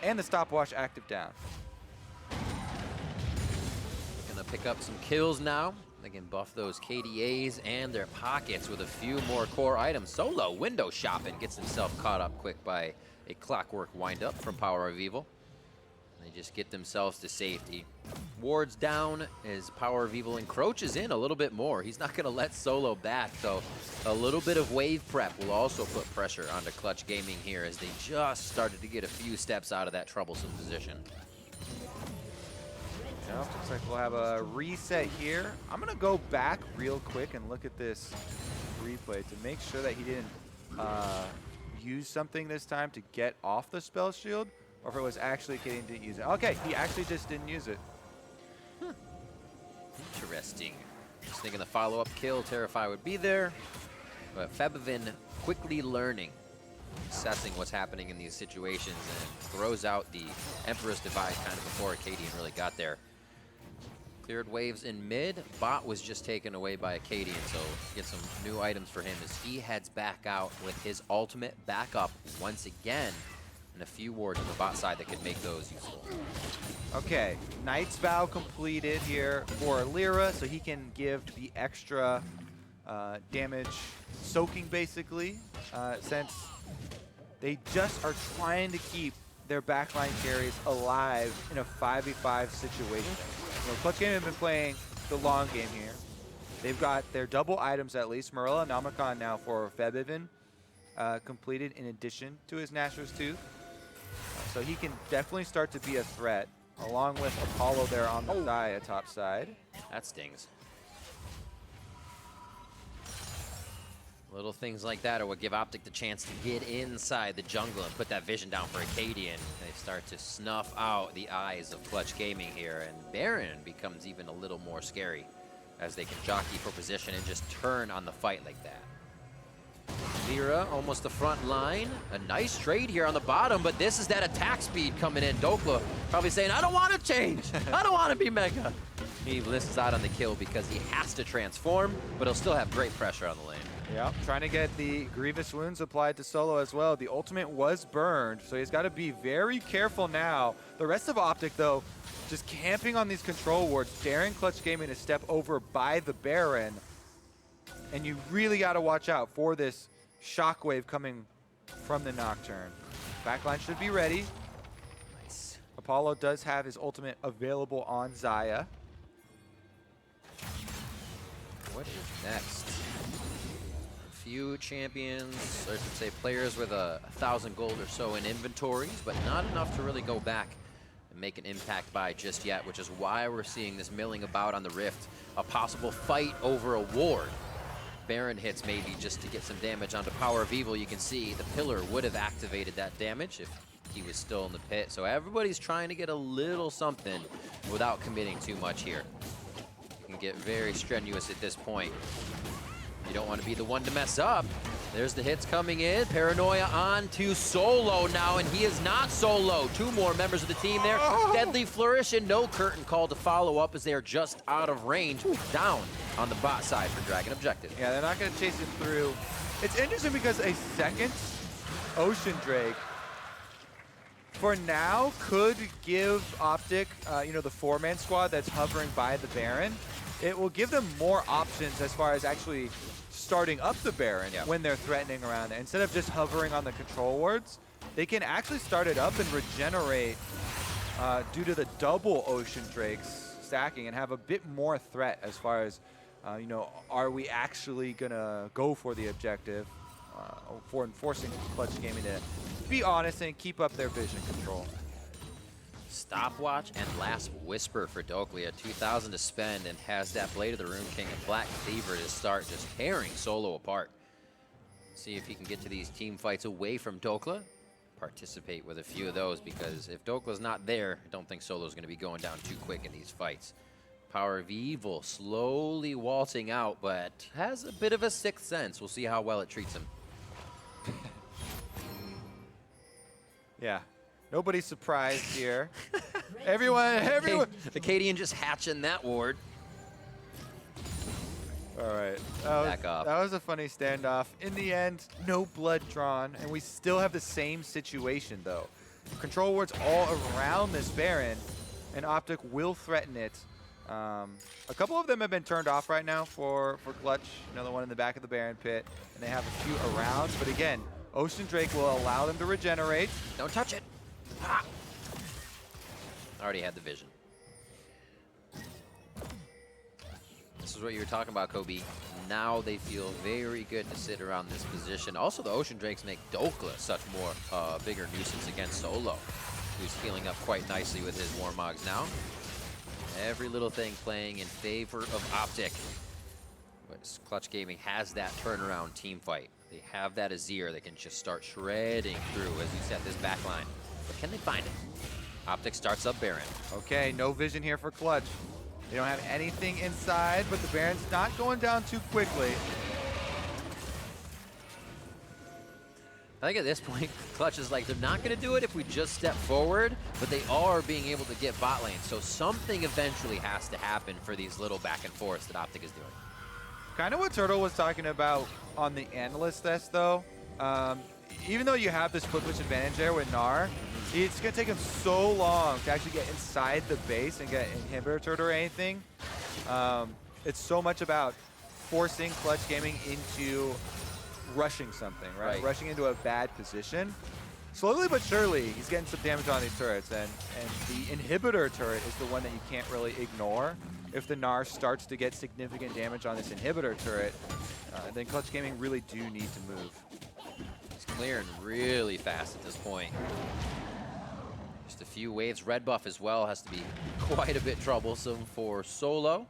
and the stopwatch active down. Gonna pick up some kills now. They can buff those KDAs and their pockets with a few more core items. Solo window shopping gets himself caught up quick by a clockwork windup from PowerOfEvil. They just get themselves to safety. Wards down as PowerOfEvil encroaches in a little bit more. He's not going to let Solo back, so a little bit of wave prep will also put pressure onto Clutch Gaming here as they just started to get a few steps out of that troublesome position. Well, looks like we'll have a reset here. I'm going to go back real quick and look at this replay to make sure that he didn't use something this time to get off the spell shield, or if it was actually Akaadian didn't use it. Okay, he actually just didn't use it. Interesting. Just thinking the follow-up kill, Terrify would be there, but Febiven quickly learning, assessing what's happening in these situations, and throws out the Emperor's Divide kind of before Akaadian really got there. Cleared waves in mid. Bot was just taken away by Akaadian, so get some new items for him as he heads back out with his ultimate back up once again. and a few wards on the bot side that could make those useful. Okay, Knight's Vow completed here for LirA, so he can give the extra damage soaking, basically, since they just are trying to keep their backline carries alive in a 5v5 situation. You know, Clutch Gaming have been playing the long game here. They've got their double items at least. Morella Namicon now for Febiven completed in addition to his Nashor's Tooth. So he can definitely start to be a threat, along with Apollo there on the Xayah top side. That stings. Little things like that are what give OpTic the chance to get inside the jungle and put that vision down for Akaadian. They start to snuff out the eyes of Clutch Gaming here, and Baron becomes even a little more scary as they can jockey for position and just turn on the fight like that. LirA almost the front line. A nice trade here on the bottom, but this is that attack speed coming in. Dhokla probably saying, I don't want to change. I don't want to be Mega. He lists out on the kill because he has to transform, but he'll still have great pressure on the lane. Yeah, trying to get the Grievous Wounds applied to Solo as well. The ultimate was burned, so he's got to be very careful now. The rest of OpTic, though, just camping on these control wards, daring Clutch Gaming to step over by the Baron. And you really got to watch out for this shockwave coming from the Nocturne. Backline should be ready. Nice. Apollo does have his ultimate available on Xayah. What is next? Few champions, or I should say players with 1,000 gold or so in inventories, but not enough to really go back and make an impact by just yet, which is why we're seeing this milling about on the Rift. A possible fight over a ward. Baron hits maybe just to get some damage onto PowerOfEvil. You can see the pillar would have activated that damage if he was still in the pit. So everybody's trying to get a little something without committing too much here. You can get very strenuous at this point. You don't want to be the one to mess up. There's the hits coming in. Paranoia on to Solo now, and he is not solo. Two more members of the team there. Deadly Flourish and no curtain call to follow up as they are just out of range. Down on the bot side for Dragon Objective. Yeah, they're not going to chase it through. It's interesting because a second Ocean Drake for now could give OpTic, you know, the four-man squad that's hovering by the Baron. It will give them more options as far as actually starting up the Baron when they're threatening around there. Instead of just hovering on the control wards, they can actually start it up and regenerate due to the double Ocean Drakes stacking and have a bit more threat as far as, you know, are we actually going to go for the objective for enforcing Clutch Gaming to be honest and keep up their vision control. Stopwatch and Last Whisper for Dhokla. 2,000 to spend and has that Blade of the Rune King and Black Cleaver to start just tearing Solo apart. See if he can get to these team fights away from Dhokla. Participate with a few of those because if Dokla's not there, I don't think Solo's going to be going down too quick in these fights. PowerOfEvil slowly waltzing out, but has a bit of a sixth sense. We'll see how well it treats him. Yeah. Nobody's surprised here. everyone. Akaadian just hatching that ward. All right. Back off. That was a funny standoff. In the end, no blood drawn, and we still have the same situation, though. Control wards all around this Baron, and OpTic will threaten it. A couple of them have been turned off right now for Clutch. Another one in the back of the Baron pit, and they have a few around. But again, Ocean Drake will allow them to regenerate. Don't touch it. Ah. Already had the vision. This is what you were talking about, Kobe. Now they feel very good to sit around this position. Also, the Ocean Drakes make Dhokla such more bigger nuisance against Solo, who's healing up quite nicely with his Warmogs now. Every little thing playing in favor of OpTic. But Clutch Gaming has that turnaround team fight. They have that Azir that can just start shredding through, as you said, this back line. But can they find it? OpTic starts up Baron. Okay, no vision here for Clutch. They don't have anything inside, but the Baron's not going down too quickly. I think at this point, Clutch is like, they're not going to do it if we just step forward, but they are being able to get bot lane. So something eventually has to happen for these little back and forths that OpTic is doing. Kind of what Turtle was talking about on the analyst test, though. even though you have this split push advantage there with Gnar, it's going to take him so long to actually get inside the base and get inhibitor turret or anything. It's so much about forcing Clutch Gaming into rushing something, right? Rushing into a bad position. Slowly but surely, he's getting some damage on these turrets, and the inhibitor turret is the one that you can't really ignore. If the Gnar starts to get significant damage on this inhibitor turret, then Clutch Gaming really do need to move. He's clearing really fast at this point. Just a few waves. Red buff as well has to be quite a bit troublesome for Solo.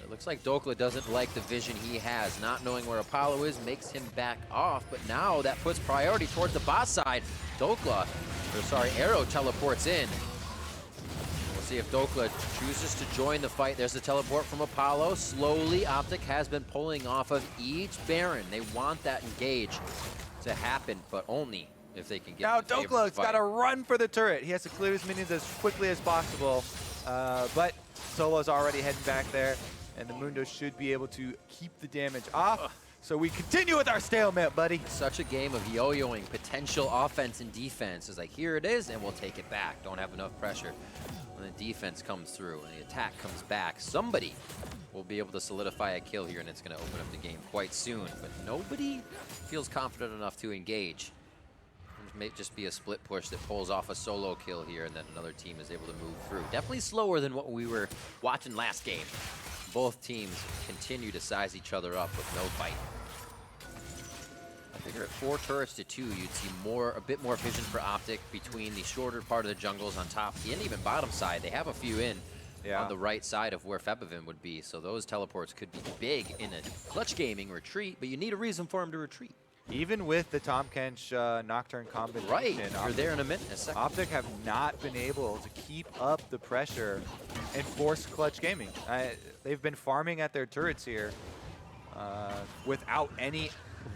It looks like Dhokla doesn't like the vision he has. Not knowing where Apollo is makes him back off, but now that puts priority towards the bot side. Arrow teleports in. We'll see if Dhokla chooses to join the fight. There's the teleport from Apollo. Slowly, OpTic has been pulling off of each Baron. They want that engage to happen, but only if they can get now Dhokla's got to run for the turret. He has to clear his minions as quickly as possible, but Solo's already heading back there. And the Mundo should be able to keep the damage off. So we continue with our stalemate, buddy. Such a game of yo-yoing potential offense and defense. It's like, here it is, and we'll take it back. Don't have enough pressure. When the defense comes through and the attack comes back, somebody will be able to solidify a kill here, and it's going to open up the game quite soon. But nobody feels confident enough to engage. It may just be a split push that pulls off a solo kill here, and then another team is able to move through. Definitely slower than what we were watching last game. Both teams continue to size each other up with no fight. I figure at 4 turrets to 2, you'd see a bit more vision for OpTic between the shorter part of the jungles on top and even bottom side. They have a few in on the right side of where Febiven would be, so those teleports could be big in a Clutch Gaming retreat, but you need a reason for him to retreat. Even with the Tahm Kench Nocturne combination, right? You're there in a minute. OpTic have not been able to keep up the pressure and force Clutch Gaming. They've been farming at their turrets here without any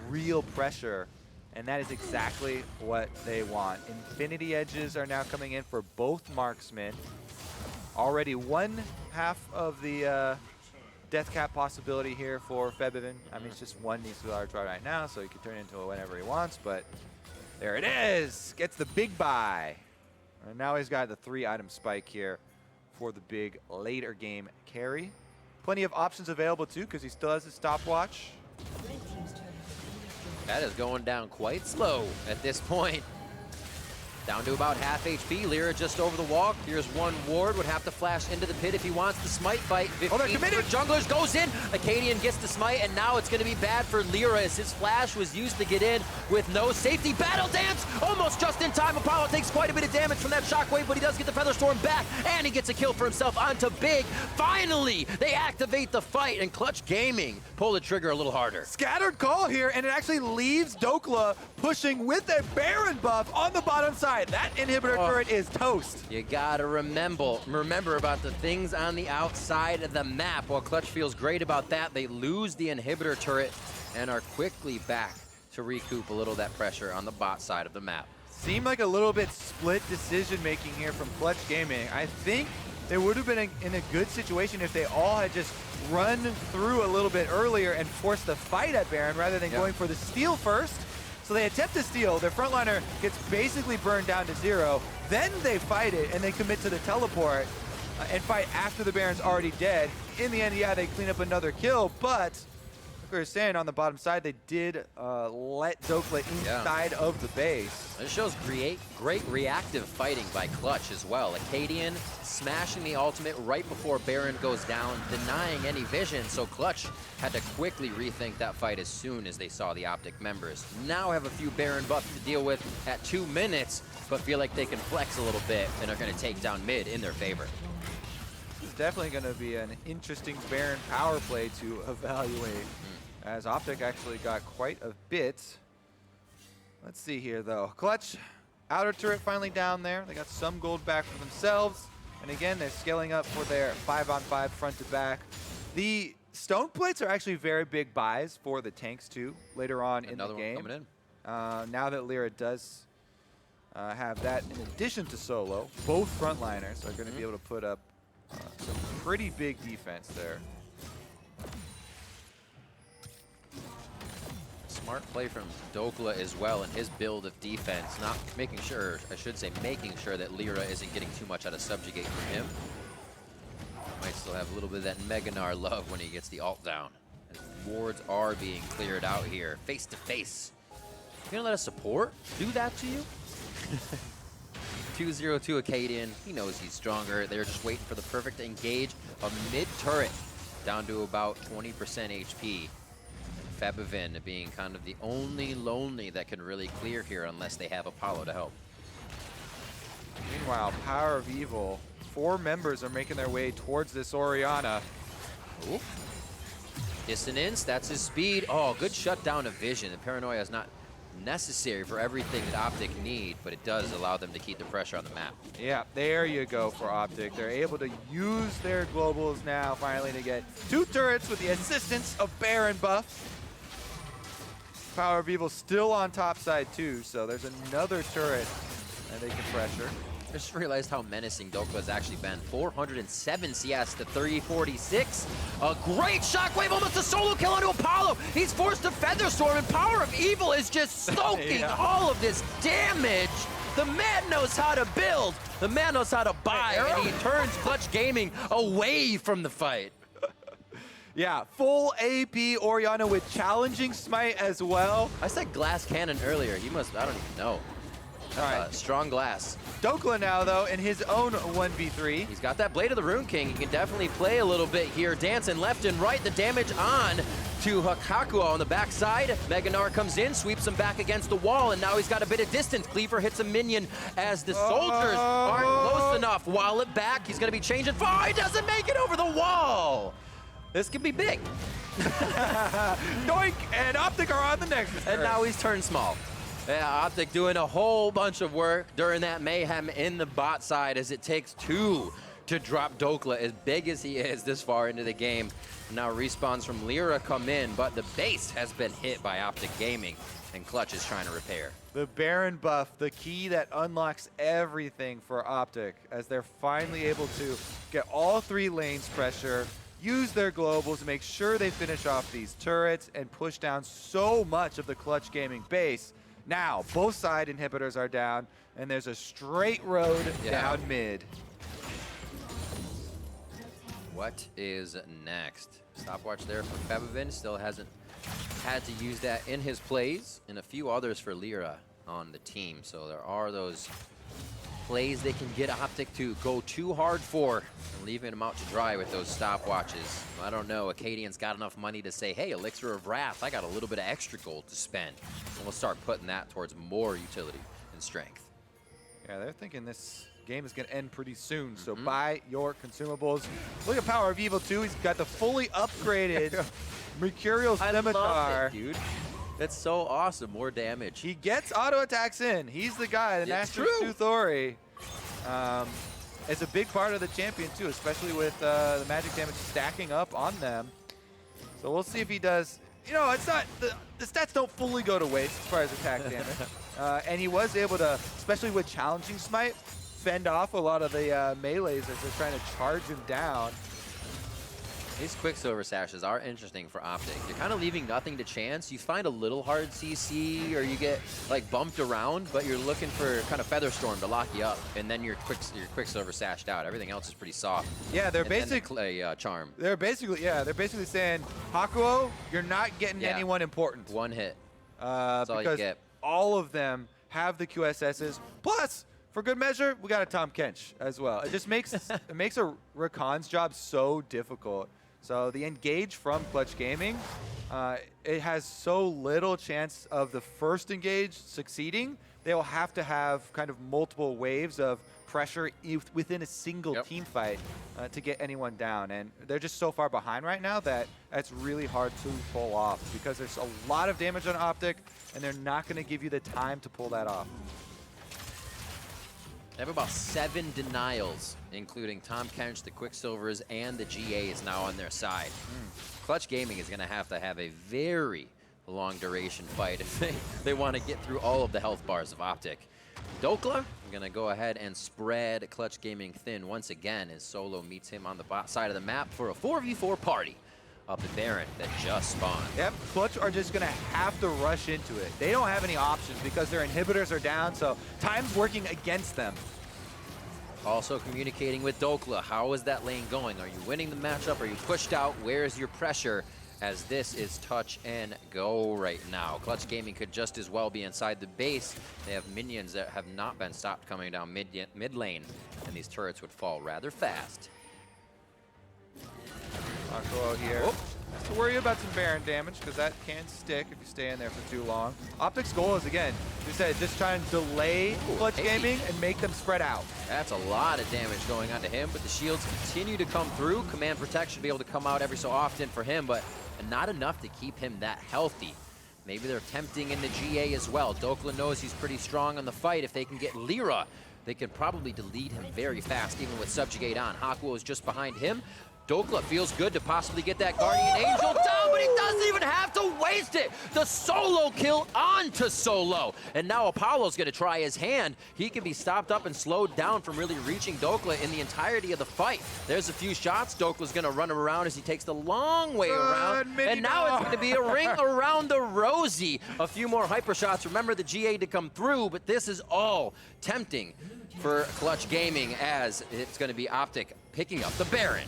real pressure, and that is exactly what they want. Infinity Edges are now coming in for both marksmen. Already one half of the death cap possibility here for Febiven. I mean, it's just one needs to be large right now, so he can turn it into whenever he wants, but there it is. Gets the big buy. And now he's got the 3-item spike here for the big later game carry. Plenty of options available too, because he still has his stopwatch. That is going down quite slow at this point. Down to about half HP. LirA just over the wall. Here's one ward. Would have to flash into the pit if he wants the smite fight. 15 they're committed. for junglers. Goes in. Akaadian gets the smite, and now it's going to be bad for LirA as his flash was used to get in with no safety. Battle dance! Almost just in time. Apollo takes quite a bit of damage from that shockwave, but he does get the Featherstorm back, and he gets a kill for himself onto Big. Finally, they activate the fight, and Clutch Gaming pull the trigger a little harder. Scattered call here, and it actually leaves Dhokla pushing with a Baron buff on the bottom side. That inhibitor turret is toast. You gotta remember about the things on the outside of the map. While Clutch feels great about that, they lose the inhibitor turret and are quickly back to recoup a little of that pressure on the bot side of the map. Seemed like a little bit split decision making here from Clutch Gaming. I think they would have been in a good situation if they all had just run through a little bit earlier and forced the fight at Baron rather than going for the steal first. So they attempt to steal, their frontliner gets basically burned down to 0, then they fight it and they commit to the teleport and fight after the Baron's already dead. In the end, yeah, they clean up another kill, but like we were saying, on the bottom side, they did let Dhokla inside of the base. This shows great reactive fighting by Clutch as well. Akaadian smashing the ultimate right before Baron goes down, denying any vision, so Clutch had to quickly rethink that fight as soon as they saw the OpTic members. Now have a few Baron buffs to deal with at 2 minutes, but feel like they can flex a little bit and are going to take down mid in their favor. It's definitely going to be an interesting Baron power play to evaluate, as OpTic actually got quite a bit. Let's see here, though. Clutch, outer turret finally down there. They got some gold back for themselves. And again, they're scaling up for their 5-on-5 front to back. The stone plates are actually very big buys for the tanks, too, later on in the game. One coming in. Now that LirA does have that in addition to solo, both frontliners are going to be able to put up some pretty big defense there. Smart play from Dhokla as well in his build of defense. Not making sure, I should say, making sure that LirA isn't getting too much out of Subjugate from him. Might still have a little bit of that Gnar love when he gets the ult down. As wards are being cleared out here, face to face. You gonna let a support do that to you? 2-0-2 Akaadian. He knows he's stronger. They're just waiting for the perfect engage. A mid turret down to about 20% HP. Febiven being kind of the only lonely that can really clear here unless they have Apollo to help. Meanwhile, PowerOfEvil, 4 members are making their way towards this Orianna. Ooh. Dissonance, that's his speed. Oh, good shutdown of vision. The paranoia is not necessary for everything that OpTic need, but it does allow them to keep the pressure on the map. Yeah, there you go for OpTic. They're able to use their globals now finally to get 2 turrets with the assistance of Baron buff. PowerOfEvil still on top side too, so there's another turret that they can pressure. I just realized how menacing Dhokla has actually been. 407 CS to 346. A great shockwave, almost a solo kill onto Apollo. He's forced to Featherstorm, and PowerOfEvil is just soaking all of this damage. The man knows how to build. The man knows how to buy, and he turns Clutch Gaming away from the fight. Yeah, full AP Orianna with challenging smite as well. I said glass cannon earlier. You must, I don't even know. All right. Strong glass. Dhokla now, though, in his own 1v3. He's got that Blade of the Rune King. He can definitely play a little bit here, dancing left and right. The damage on to Hakuho on the backside. Gnar comes in, sweeps him back against the wall, and now he's got a bit of distance. Cleaver hits a minion as the soldiers aren't close enough. Wallet back. He's going to be changing. Oh, he doesn't make it over the wall. This could be big. Doink! And OpTic are on the next turn. And now he's turned small. Yeah, OpTic doing a whole bunch of work during that mayhem in the bot side as it takes 2 to drop Dhokla, as big as he is this far into the game. Now respawns from LirA come in, but the base has been hit by OpTic Gaming, and Clutch is trying to repair. The Baron buff, the key that unlocks everything for OpTic, as they're finally able to get all 3 lanes pressure, use their globals to make sure they finish off these turrets and push down so much of the Clutch Gaming base. Now, both side inhibitors are down, and there's a straight road down mid. What is next? Stopwatch there for Febiven. Still hasn't had to use that in his plays, and a few others for LirA on the team. So there are those plays they can get OpTic to go too hard for, and leaving them out to dry with those stopwatches. I don't know, Akaadian's got enough money to say, hey, Elixir of Wrath, I got a little bit of extra gold to spend. And we'll start putting that towards more utility and strength. Yeah, they're thinking this game is going to end pretty soon, so buy your consumables. Look at PowerOfEvil too. He's got the fully upgraded Mercurial Scimitar. I love it, dude. That's so awesome. More damage. He gets auto attacks in. He's the guy, the National Suthori. It's a big part of the champion too, especially with the magic damage stacking up on them. So we'll see if he does. You know, it's not the stats don't fully go to waste as far as attack damage. And he was able to, especially with challenging smite, fend off a lot of the melees as they're trying to charge him down. These Quicksilver Sashes are interesting for OpTic. You're kind of leaving nothing to chance. You find a little hard CC, or you get like bumped around, but you're looking for kind of Featherstorm to lock you up, and then your Quicksilver sashed out. Everything else is pretty soft. Yeah, they're basically charm. They're basically saying, Hakuho, you're not getting anyone important. One hit. That's all you get. All of them have the QSSs. Plus, for good measure, we got a Tahm Kench as well. It just makes it makes a Rakan's job so difficult. So the engage from Clutch Gaming, it has so little chance of the first engage succeeding. They will have to have kind of multiple waves of pressure within a single team fight to get anyone down. And they're just so far behind right now that that's really hard to pull off because there's a lot of damage on OpTic, and they're not going to give you the time to pull that off. They have about 7 denials, including Tahm Kench, the Quicksilvers, and the GAs now on their side. Clutch Gaming is going to have a very long duration fight if they want to get through all of the health bars of OpTic. Dhokla going to go ahead and spread Clutch Gaming thin once again as Solo meets him on the bot side of the map for a 4v4 party of the Baron that just spawned. Yep, Clutch are just going to have to rush into it. They don't have any options because their inhibitors are down, so time's working against them. Also communicating with Dhokla. How is that lane going? Are you winning the matchup? Are you pushed out? Where is your pressure? As this is touch and go right now. Clutch Gaming could just as well be inside the base. They have minions that have not been stopped coming down mid lane, and these turrets would fall rather fast. Hakuho here. Has to worry about some Baron damage because that can stick if you stay in there for too long. OpTic's goal is, again, you said, just try and delay Clutch Gaming and make them spread out. That's a lot of damage going on to him, but the shields continue to come through. Command Protect should be able to come out every so often for him, but not enough to keep him that healthy. Maybe they're tempting in the GA as well. Dhokla knows he's pretty strong on the fight. If they can get LirA, they could probably delete him very fast, even with Subjugate on. Hakuho is just behind him. Dhokla feels good to possibly get that Guardian Angel down, but he doesn't even have to waste it. The solo kill onto solo. And now Apollo's gonna try his hand. He can be stopped up and slowed down from really reaching Dhokla in the entirety of the fight. There's a few shots. Dhokla's gonna run him around as he takes the long way around. And now it's gonna be a ring around the rosy. A few more hyper shots. Remember the GA to come through, but this is all tempting for Clutch Gaming as it's gonna be OpTic picking up the Baron.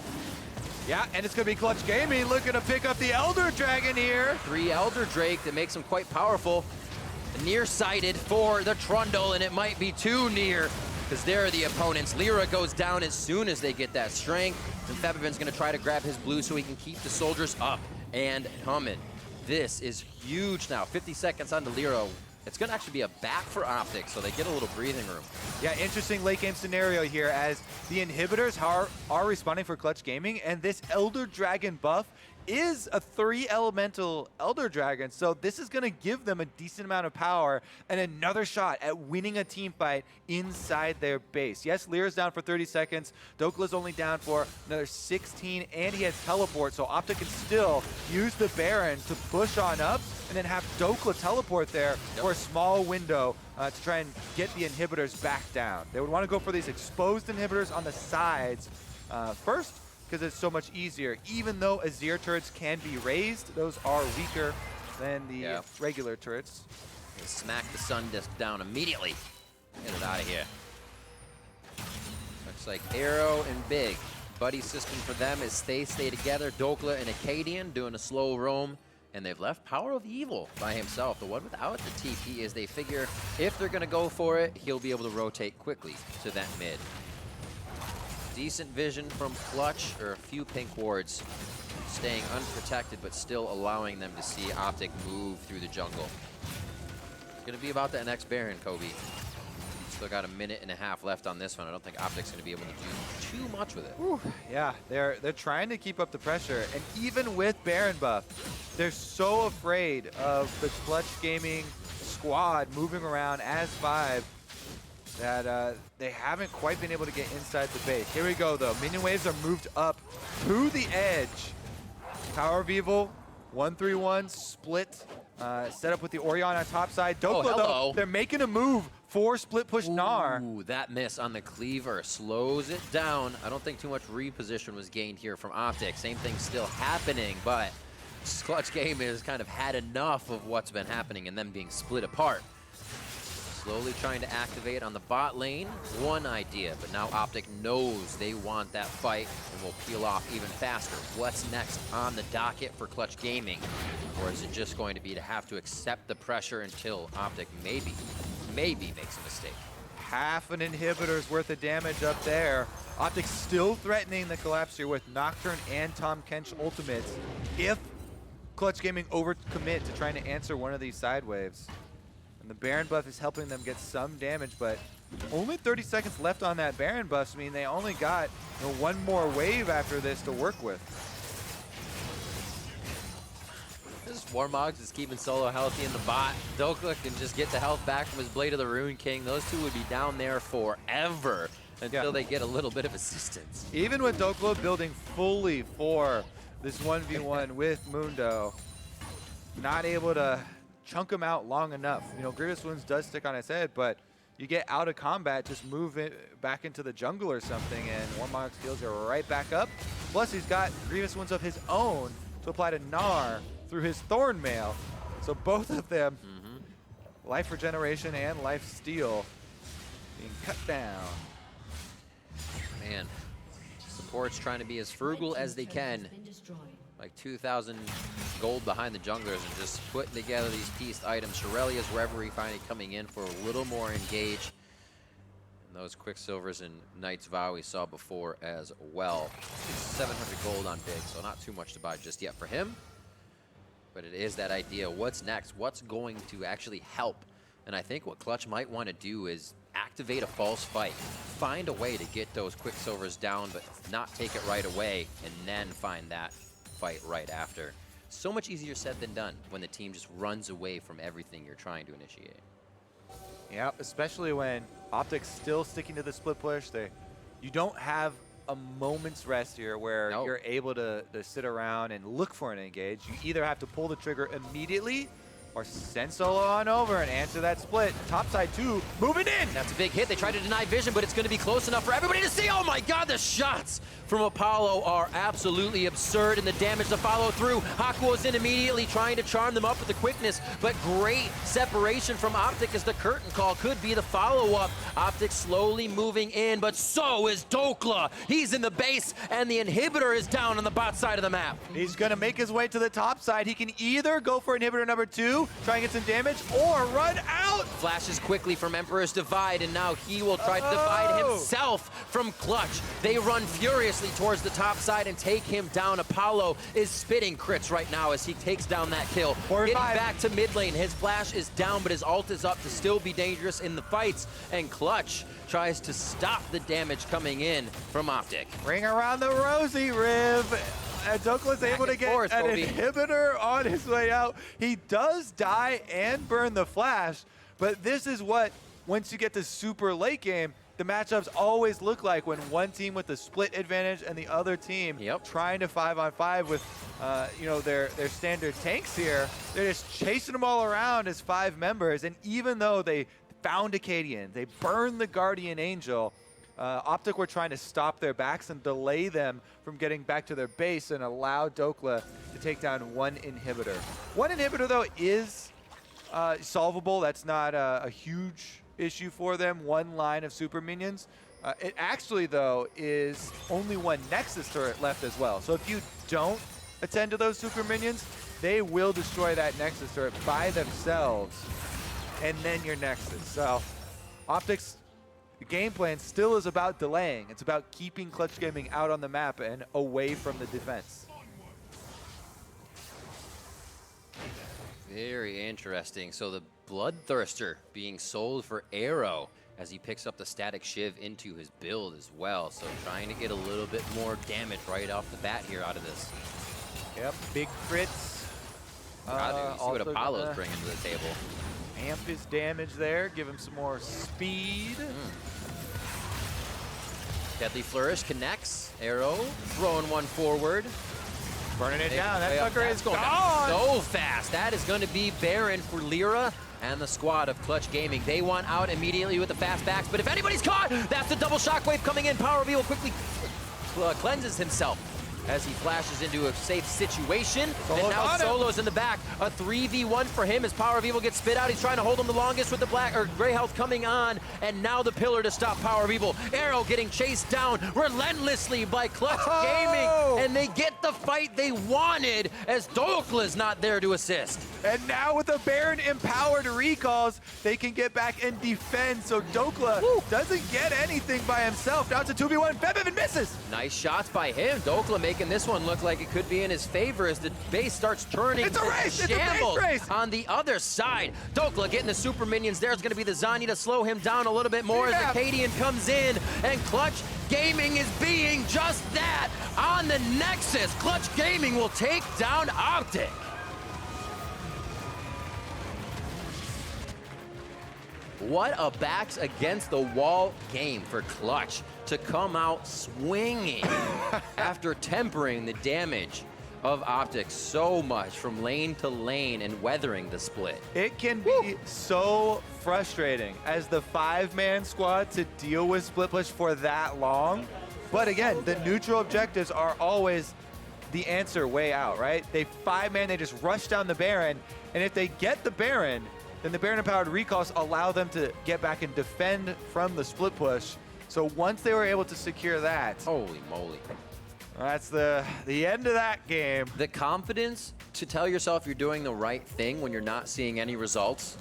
Yeah, and it's going to be Clutch Gaming looking to pick up the Elder Dragon here. 3 Elder Drake that makes him quite powerful. Nearsighted for the Trundle, and it might be too near because they're the opponents. LirA goes down as soon as they get that strength, and Febiven's going to try to grab his blue so he can keep the soldiers up and coming. This is huge now. 50 seconds on the LirA. It's going to actually be a back for OpTic, so they get a little breathing room. Yeah, interesting late game scenario here as the inhibitors are responding for Clutch Gaming, and this Elder Dragon buff is a 3 elemental Elder Dragon, so this is going to give them a decent amount of power and another shot at winning a team fight inside their base. Yes, LirA's down for 30 seconds. Dhokla's only down for another 16, and he has teleport, so OpTic can still use the Baron to push on up and then have Dhokla teleport there for a small window to try and get the inhibitors back down. They would want to go for these exposed inhibitors on the sides first, because it's so much easier. Even though Azir turrets can be raised, those are weaker than the regular turrets. They smack the Sun Disc down immediately. Get it out of here. Looks like Arrow and Big. Buddy system for them is they stay together. Dhokla and Akaadian doing a slow roam. And they've left PowerOfEvil by himself. The one without the TP is they figure if they're going to go for it, he'll be able to rotate quickly to that mid. Decent vision from Clutch, or a few pink wards, staying unprotected but still allowing them to see OpTic move through the jungle. It's going to be about that next Baron, Kobe. Still got a minute and a half left on this one. I don't think OpTic's going to be able to do too much with it. Whew. Yeah, they're trying to keep up the pressure, and even with Baron buff, they're so afraid of the Clutch Gaming squad moving around as 5 that they haven't quite been able to get inside the base. Here we go, though. Minion waves are moved up to the edge. PowerOfEvil, 1-3-1, split, set up with the Orianna top side. Dhokla, though, they're making a move for split push Gnar. Ooh, that miss on the cleaver slows it down. I don't think too much reposition was gained here from OpTic. Same thing still happening, but Clutch Game has kind of had enough of what's been happening and them being split apart. Slowly trying to activate on the bot lane. One idea, but now OpTic knows they want that fight and will peel off even faster. What's next on the docket for Clutch Gaming? Or is it just going to be to have to accept the pressure until OpTic maybe makes a mistake? Half an inhibitor's worth of damage up there. OpTic still threatening the collapse here with Nocturne and Tahm Kench ultimates if Clutch Gaming overcommit to trying to answer one of these side waves. And the Baron buff is helping them get some damage, but only 30 seconds left on that Baron buff. So, I mean, they only got one more wave after this to work with. This Warmogs is keeping solo healthy in the bot. Dhokla can just get the health back from his Blade of the Rune King. Those two would be down there forever until they get a little bit of assistance. Even with Dhokla building fully for this 1v1 with Mundo, not able to chunk him out long enough. You know, Grievous Wounds does stick on his head, but you get out of combat, just move it back into the jungle or something, and Warmog's heals are right back up. Plus, he's got Grievous Wounds of his own to apply to Gnar through his Thorn Mail. So both of them, life regeneration and life steal, being cut down. Man, support's trying to be as frugal as they can. Like 2,000 gold behind the junglers and just putting together these pieced items. Shirelia's Reverie finally coming in for a little more engage. And those Quicksilvers and Knight's Vow we saw before as well. 700 gold on Big, so not too much to buy just yet for him. But it is that idea, what's next? What's going to actually help? And I think what Clutch might want to do is activate a false fight. Find a way to get those Quicksilvers down, but not take it right away, and then find that fight right after. So much easier said than done when the team just runs away from everything you're trying to initiate. Yeah, especially when OpTic's still sticking to the split push. You don't have a moment's rest here where you're able to sit around and look for an engage. You either have to pull the trigger immediately or send solo on over and answer that split. Topside 2, moving in! That's a big hit. They tried to deny vision, but it's going to be close enough for everybody to see. Oh my god, the shots from Apollo are absolutely absurd, and the damage to follow through. Hakuho's in immediately, trying to charm them up with the quickness, but great separation from OpTic as the curtain call could be the follow-up. OpTic slowly moving in, but so is Dhokla. He's in the base, and the inhibitor is down on the bot side of the map. He's going to make his way to the top side. He can either go for inhibitor number 2, try and get some damage, or run out! Flashes quickly from Emperor's Divide, and now he will try to divide himself from Clutch. They run furiously towards the top side and take him down. Apollo is spitting crits right now as he takes down that kill. Getting back to mid lane. His flash is down, but his ult is up to still be dangerous in the fights. And Clutch tries to stop the damage coming in from OpTic. Ring around the rosy, Riv. Dhokla's able to get an inhibitor on his way out. He does die and burn the flash, but this is what, once you get to super late game, the matchups always look like when one team with the split advantage and the other team trying to 5-on-5 with you know, their standard tanks here. They're just chasing them all around as 5 members, and even though they found Akaadian, they burned the Guardian Angel, OpTic were trying to stop their backs and delay them from getting back to their base and allow Dhokla to take down one inhibitor. One inhibitor, though, is solvable. That's not a huge issue for them. One line of super minions. It actually, though, is only one Nexus turret left as well. So if you don't attend to those super minions, they will destroy that Nexus turret by themselves, and then your Nexus. So OpTic's game plan still is about delaying. It's about keeping Clutch Gaming out on the map and away from the defense. Very interesting. So the Bloodthirster being sold for Arrow as he picks up the Static Shiv into his build as well. So trying to get a little bit more damage right off the bat here out of this. Yep, big crits. You see what Apollo's bringing to the table. Amp his damage there, give him some more speed. Deadly Flourish connects. Arrow throwing one forward. Burning it down. That sucker is going gone. So fast. That is going to be Baron for LirA and the squad of Clutch Gaming. They want out immediately with the fast backs, but if anybody's caught, that's the double shockwave coming in. PowerOfEvil quickly cleanses himself as he flashes into a safe situation. And now Solo's in the back. A 3v1 for him as PowerOfEvil gets spit out. He's trying to hold him the longest with the gray health coming on. And now the pillar to stop PowerOfEvil. Arrow getting chased down relentlessly by Clutch Gaming. And they get the fight they wanted as Dhokla's not there to assist. And now with the Baron empowered recalls, they can get back and defend. So Dhokla doesn't get anything by himself. Down to 2v1. Febiven misses. Nice shots by him. Dhokla making this one look like it could be in his favor as the base starts turning. It's a race! It's a base race! On the other side, Dhokla getting the super minions. There's going to be the Zanya to slow him down a little bit more as Akaadian comes in, and Clutch Gaming is being just that. On the Nexus, Clutch Gaming will take down OpTic. What a backs against the wall game for Clutch to come out swinging after tempering the damage of OpTic so much from lane to lane and weathering the split. It can be so frustrating as the 5-man squad to deal with split push for that long. But again, the neutral objectives are always the answer way out, right? They 5-man, they just rush down the Baron, and if they get the Baron, then the Baron-empowered recalls allow them to get back and defend from the split push. So once they were able to secure that, holy moly. That's the end of that game. The confidence to tell yourself you're doing the right thing when you're not seeing any results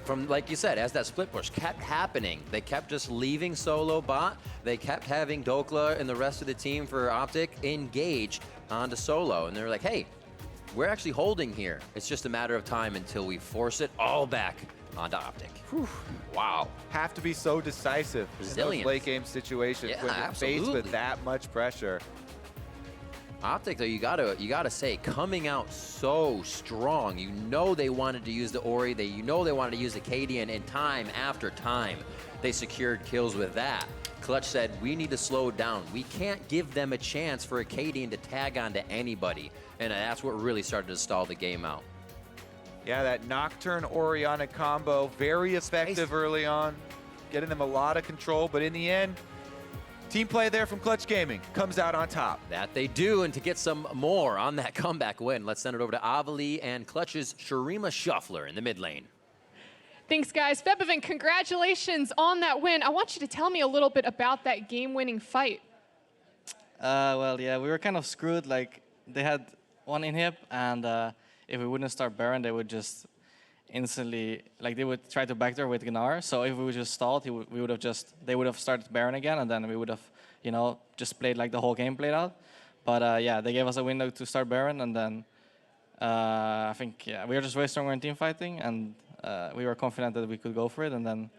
from, like you said, as that split push kept happening. They kept just leaving solo bot. They kept having Dhokla and the rest of the team for OpTic engage onto solo. And they're like, hey, we're actually holding here. It's just a matter of time until we force it all back onto OpTic. Whew. Wow. Have to be so decisive Resilience. in those late game situations when you're faced with that much pressure. OpTic, though, you gotta say, coming out so strong. You know they wanted to use the Ori. You know they wanted to use the Akaadian, and time after time, they secured kills with that. Clutch said, we need to slow down. We can't give them a chance for Akaadian to tag onto anybody, and that's what really started to stall the game out. Yeah, that Nocturne Orianna combo, very effective early on, getting them a lot of control, but in the end, team play there from Clutch Gaming comes out on top. That they do, and to get some more on that comeback win, let's send it over to OpTic and Clutch's Shurima Shuffler in the mid lane. Thanks, guys. Febiven, congratulations on that win. I want you to tell me a little bit about that game-winning fight. Well, yeah, we were kind of screwed. Like, they had one inhib, and if we wouldn't start Baron, they would just instantly, like, they would try to backdoor with Gnar. So if we just stalled, they would have started Baron again, and then we would have, you know, just played like the whole game played out. But yeah, they gave us a window to start Baron, and then I think, yeah, we were just way stronger in team fighting, and we were confident that we could go for it. And then,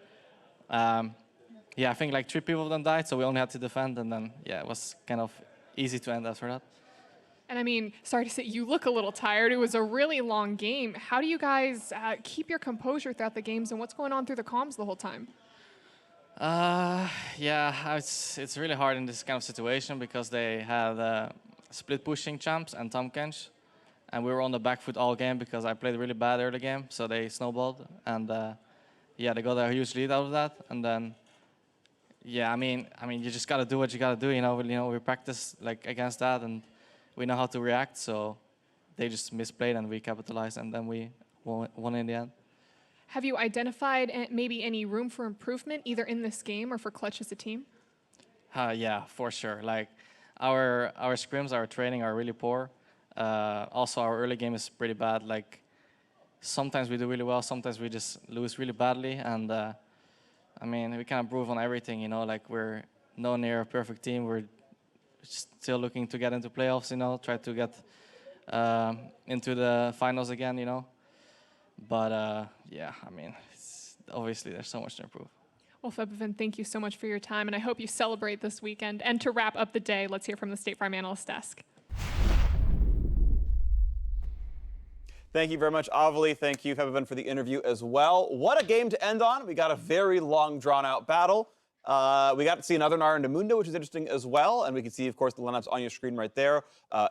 yeah, I think like 3 people of them died, so we only had to defend, and then, yeah, it was kind of easy to end after that. And I mean, sorry to say, you look a little tired. It was a really long game. How do you guys keep your composure throughout the games, and what's going on through the comms the whole time? Yeah, it's really hard in this kind of situation because they had split pushing champs and Tahm Kench, and we were on the back foot all game because I played really bad early game, so they snowballed, and yeah, they got a huge lead out of that, and then yeah, I mean, you just gotta do what you gotta do, you know. We practice like against that, and we know how to react, so they just misplayed and we capitalized, and then we won in the end. Have you identified maybe any room for improvement, either in this game or for Clutch as a team? Yeah, for sure. Like our scrims, our training are really poor. Also, our early game is pretty bad. Like sometimes we do really well, sometimes we just lose really badly, and I mean, we can improve on everything, you know. Like we're no near a perfect team. We're still looking to get into playoffs, you know, try to get into the finals again, you know. But yeah, I mean, obviously there's so much to improve. Well, Febiven, thank you so much for your time, and I hope you celebrate this weekend. And to wrap up the day, let's hear from the State Farm Analyst Desk. Thank you very much, OpTic. Thank you, Febiven, for the interview as well. What a game to end on. We got a very long, drawn-out battle. We got to see another Gnar into Mundo, which is interesting as well. And we can see, of course, the lineups on your screen right there.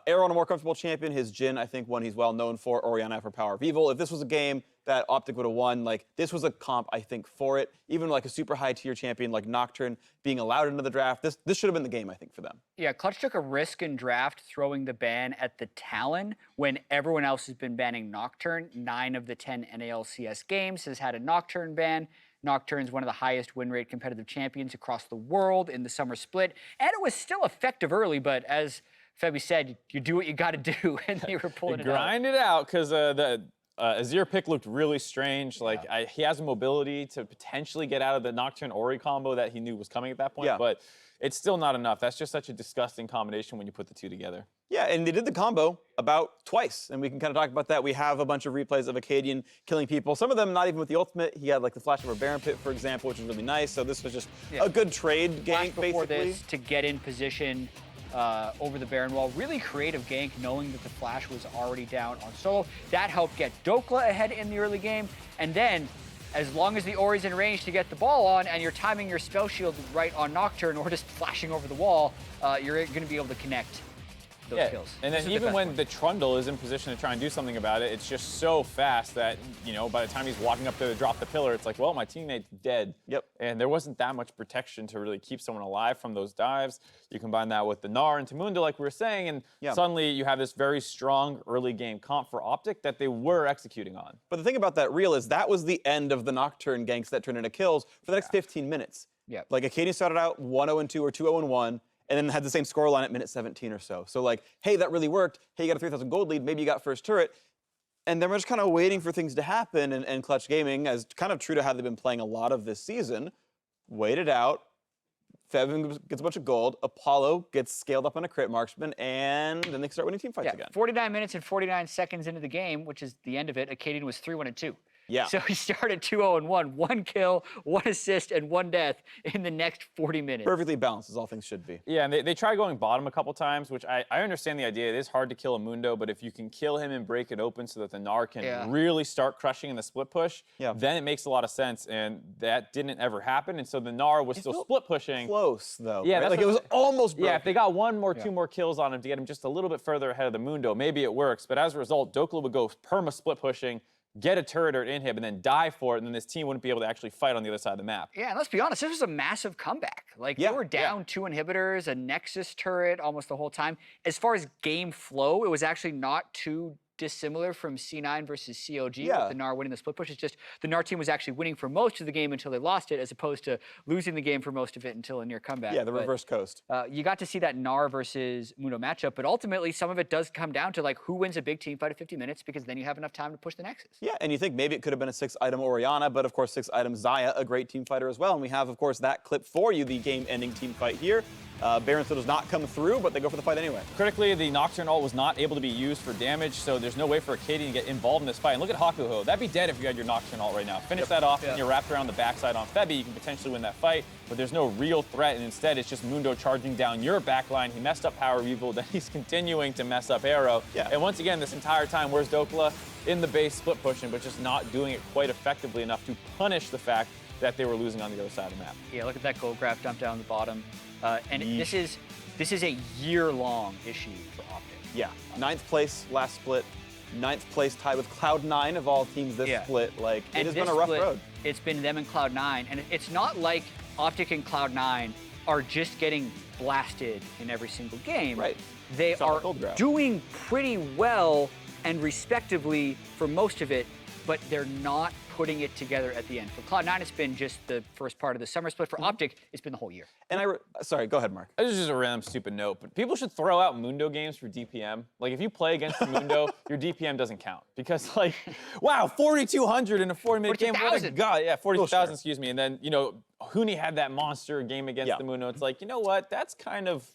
Arrow on a more comfortable champion. His Jhin, I think, one he's well known for. Orianna for PowerOfEvil. If this was a game that OpTic would have won, like, this was a comp, I think, for it. Even like a super high-tier champion like Nocturne being allowed into the draft, this should have been the game, I think, for them. Yeah, Clutch took a risk in draft throwing the ban at the Talon when everyone else has been banning Nocturne. 9 of the 10 NALCS games has had a Nocturne ban. Nocturne's one of the highest win rate competitive champions across the world in the summer split. And it was still effective early, but as Febi said, you do what you got to do, and they were pulling it out. Grind it out, because the Azir pick looked really strange. Like, he has a mobility to potentially get out of the Nocturne Ori combo that he knew was coming at that point, but it's still not enough. That's just such a disgusting combination when you put the two together. Yeah, and they did the combo about twice, and we can kind of talk about that. We have a bunch of replays of Akaadian killing people. Some of them not even with the ultimate. He had like the flash over Baron Pit, for example, which is really nice. So this was just a good trade gank, before basically. This to get in position over the Baron wall. Really creative gank, knowing that the flash was already down on solo. That helped get Dhokla ahead in the early game, and then as long as the Ori's in range to get the ball on and you're timing your spell shield right on Nocturne or just flashing over the wall, you're going to be able to connect. those kills. And then even when the Trundle is in position to try and do something about it, it's just so fast that, you know, by the time he's walking up there to drop the pillar, it's like, well, my teammate's dead. Yep. And there wasn't that much protection to really keep someone alive from those dives. You combine that with the Gnar into Mundo, like we were saying, and suddenly you have this very strong early game comp for OpTic that they were executing on. But the thing about that reel is that was the end of the Nocturne ganks that turned into kills for the next 15 minutes. Yep. Like Akaadian started out 1-0-2 or 2-0-1, and then had the same scoreline at minute 17 or so. So like, hey, that really worked. Hey, you got a 3,000 gold lead. Maybe you got first turret. And then we're just kind of waiting for things to happen. And Clutch Gaming, as kind of true to how they've been playing a lot of this season, waited out. Febiven gets a bunch of gold. Apollo gets scaled up on a crit marksman, and then they start winning team fights again. 49 minutes and 49 seconds into the game, which is the end of it, Akaadian was 3-1-2. Yeah. So he started 2-0-1, 1 kill, 1 assist, and 1 death in the next 40 minutes. Perfectly balanced, as all things should be. Yeah, and they tried going bottom a couple times, which I understand the idea. It is hard to kill a Mundo, but if you can kill him and break it open so that the Gnar can really start crushing in the split push, then it makes a lot of sense, and that didn't ever happen, and so the Gnar was still split pushing. Close, though. Yeah, right? Like it was almost broken. Yeah, if they got 1 more, 2 more kills on him to get him just a little bit further ahead of the Mundo, maybe it works, but as a result, Dhokla would go perma split pushing, get a turret or an inhib, and then die for it, and then this team wouldn't be able to actually fight on the other side of the map. Yeah, and let's be honest, this was a massive comeback. Like, they were down 2 inhibitors, a Nexus turret almost the whole time. As far as game flow, it was actually not too dissimilar from C9 versus COG with the Gnar winning the split push. It's just the Gnar team was actually winning for most of the game until they lost it, as opposed to losing the game for most of it until a near comeback. Yeah, the reverse coast. You got to see that Gnar versus Mundo matchup, but ultimately some of it does come down to like who wins a big team fight at 50 minutes, because then you have enough time to push the Nexus. Yeah, and you think maybe it could have been a 6-item Orianna, but of course 6-item Xayah, a great team fighter as well. And we have, of course, that clip for you, the game-ending team fight here. Baron still does not come through, but they go for the fight anyway. Critically, the Nocturne ult was not able to be used for damage, so there's no way for Akaadian to get involved in this fight. And look at Hakuho. That'd be dead if you had your Nocturne ult right now. Finish that off, and you're wrapped around the backside on Febi. You can potentially win that fight, but there's no real threat, and instead it's just Mundo charging down your backline. He messed up PowerOfEvil, then he's continuing to mess up Arrow. And once again, this entire time, where's Dhokla? In the base, split pushing, but just not doing it quite effectively enough to punish the fact that they were losing on the other side of the map. Yeah, look at that gold graph dump down the bottom. And this is a year-long issue for OpTic. Yeah, 9th place last split, 9th place tied with Cloud9 of all teams this split. Like, it has been a rough road. It's been them and Cloud9, and it's not like OpTic and Cloud9 are just getting blasted in every single game. Right. They are doing pretty well and respectively for most of it, but they're not putting it together at the end. For Cloud9, it's been just the first part of the summer split. For OpTic, it's been the whole year. And sorry, go ahead, Mark. This is just a random stupid note, but people should throw out Mundo games for DPM. Like, if you play against the Mundo, your DPM doesn't count. Because, like, wow, 4,200 in a 40-minute game. What a god, yeah, 42,000, excuse me. And then, you know, Huni had that monster game against the Mundo. It's like, you know what? That's kind of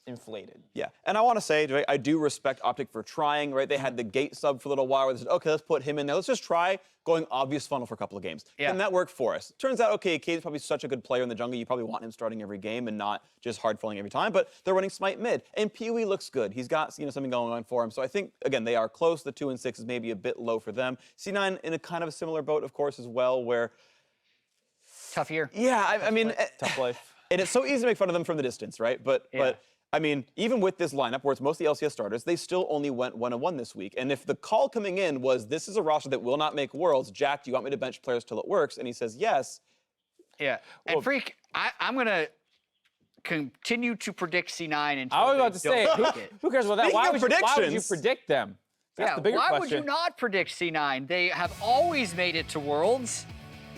inflated. Yeah, and I want to say, right, I do respect OpTic for trying, right? They had the gate sub for a little while where they said, okay, let's put him in there. Let's just try going obvious funnel for a couple of games. And that worked for us. Turns out, okay, Akaadian's probably such a good player in the jungle, you probably want him starting every game and not just hard falling every time, but they're running Smite mid. And Pee-wee looks good. He's got, you know, something going on for him. So I think, again, they are close. The 2 and 6 is maybe a bit low for them. C9 in a kind of a similar boat, of course, as well, where... Tough year. Yeah, I mean... Tough life. And it's so easy to make fun of them from the distance, right? But I mean, even with this lineup, where it's mostly LCS starters, they still only went 1-1 this week. And if the call coming in was, this is a roster that will not make Worlds, Jack, do you want me to bench players till it works? And he says, yes. Yeah, and Freak, I'm going to continue to predict C9 until I was about to say, who cares about that? Why would you predict them? That's the bigger question. Why would you not predict C9? They have always made it to Worlds.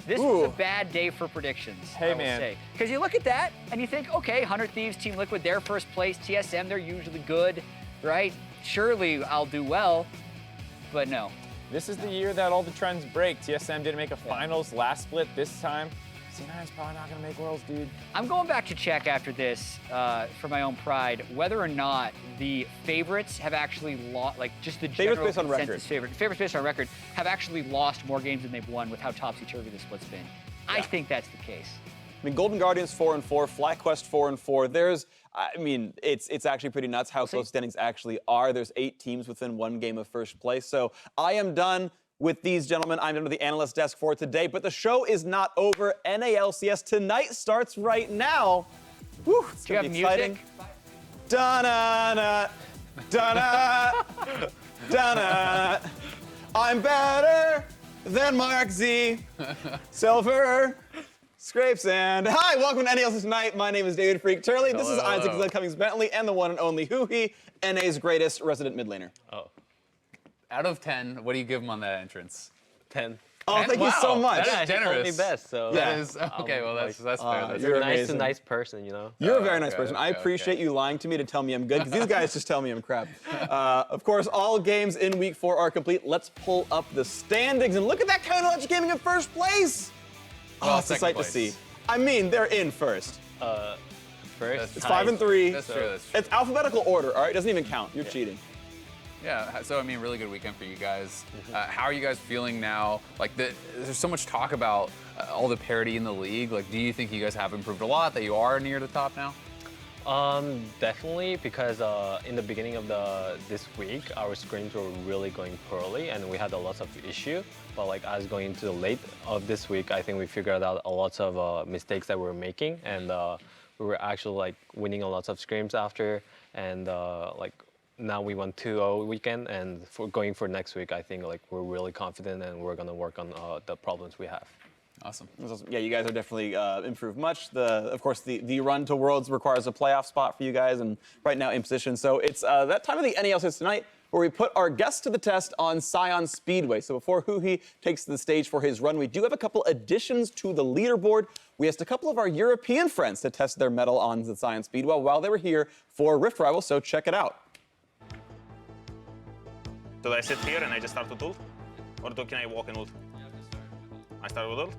This was a bad day for predictions, I will say. Because you look at that and you think, okay, 100 Thieves, Team Liquid, they're first place. TSM, they're usually good, right? Surely I'll do well, but no. This is the year that all the trends break. TSM didn't make a finals last split this time. C9's probably not going to make Worlds, dude. I'm going back to check after this for my own pride whether or not the favorites have actually lost, like just the general favorites based on record. Favorites based on record have actually lost more games than they've won with how topsy-turvy the split's been. I think that's the case. I mean, Golden Guardians 4-4, FlyQuest 4-4. There's, I mean, it's actually pretty nuts how close standings actually are. There's 8 teams within 1 game of first place. So I am done with these gentlemen. I'm done with the analyst desk for today, but the show is not over. NA LCS tonight starts right now. Whew, it's Do you have exciting. music? Da-na-na, da-na, da-na. I'm better than Mark Z. Silver scrapes and hi, welcome to NALCS Tonight. My name is David Freak Turley. This is Isaac Zed Cummings Bentley and the one and only Huhi, NA's greatest resident mid laner. Oh. Out of 10, what do you give him on that entrance? 10. Oh, thank you so much. That is generous. He told me best, so. That is, okay, well, that's fair. You're You're a nice person, you know? You're a very nice person. I okay, appreciate you lying to me to tell me I'm good, because these guys just tell me I'm crap. Of course, all games in Week 4 are complete. Let's pull up the standings, and look at that Counter Electric Gaming in first place. Well, It's a sight to see. I mean, they're in first. First. It's 5 and 3. That's true, that's true. It's alphabetical order, all right? It doesn't even count. You're cheating. Yeah, so I mean, really good weekend for you guys. How are you guys feeling now? Like, there's so much talk about all the parity in the league. Like, do you think you guys have improved a lot, that you are near the top now? Definitely, because in the beginning of this week, our scrims were really going poorly, and we had a lot of issue. But like as going into the late of this week, I think we figured out a lot of mistakes that we were making, and we were actually like winning a lot of scrims after, and like now we won 2-0 weekend, and for going for next week, I think like we're really confident, and we're gonna work on the problems we have. Awesome. Yeah, you guys are definitely improved much. Of course, the run to Worlds requires a playoff spot for you guys, and right now in position. So it's that time of the NALCS Tonight where we put our guests to the test on Scion Speedway. So before Huhi takes the stage for his run, we do have a couple additions to the leaderboard. We asked a couple of our European friends to test their mettle on the Scion Speedway while they were here for Rift Rival, so check it out. Do I sit here and I just start with ult? Or can I walk in ult? I start with ult?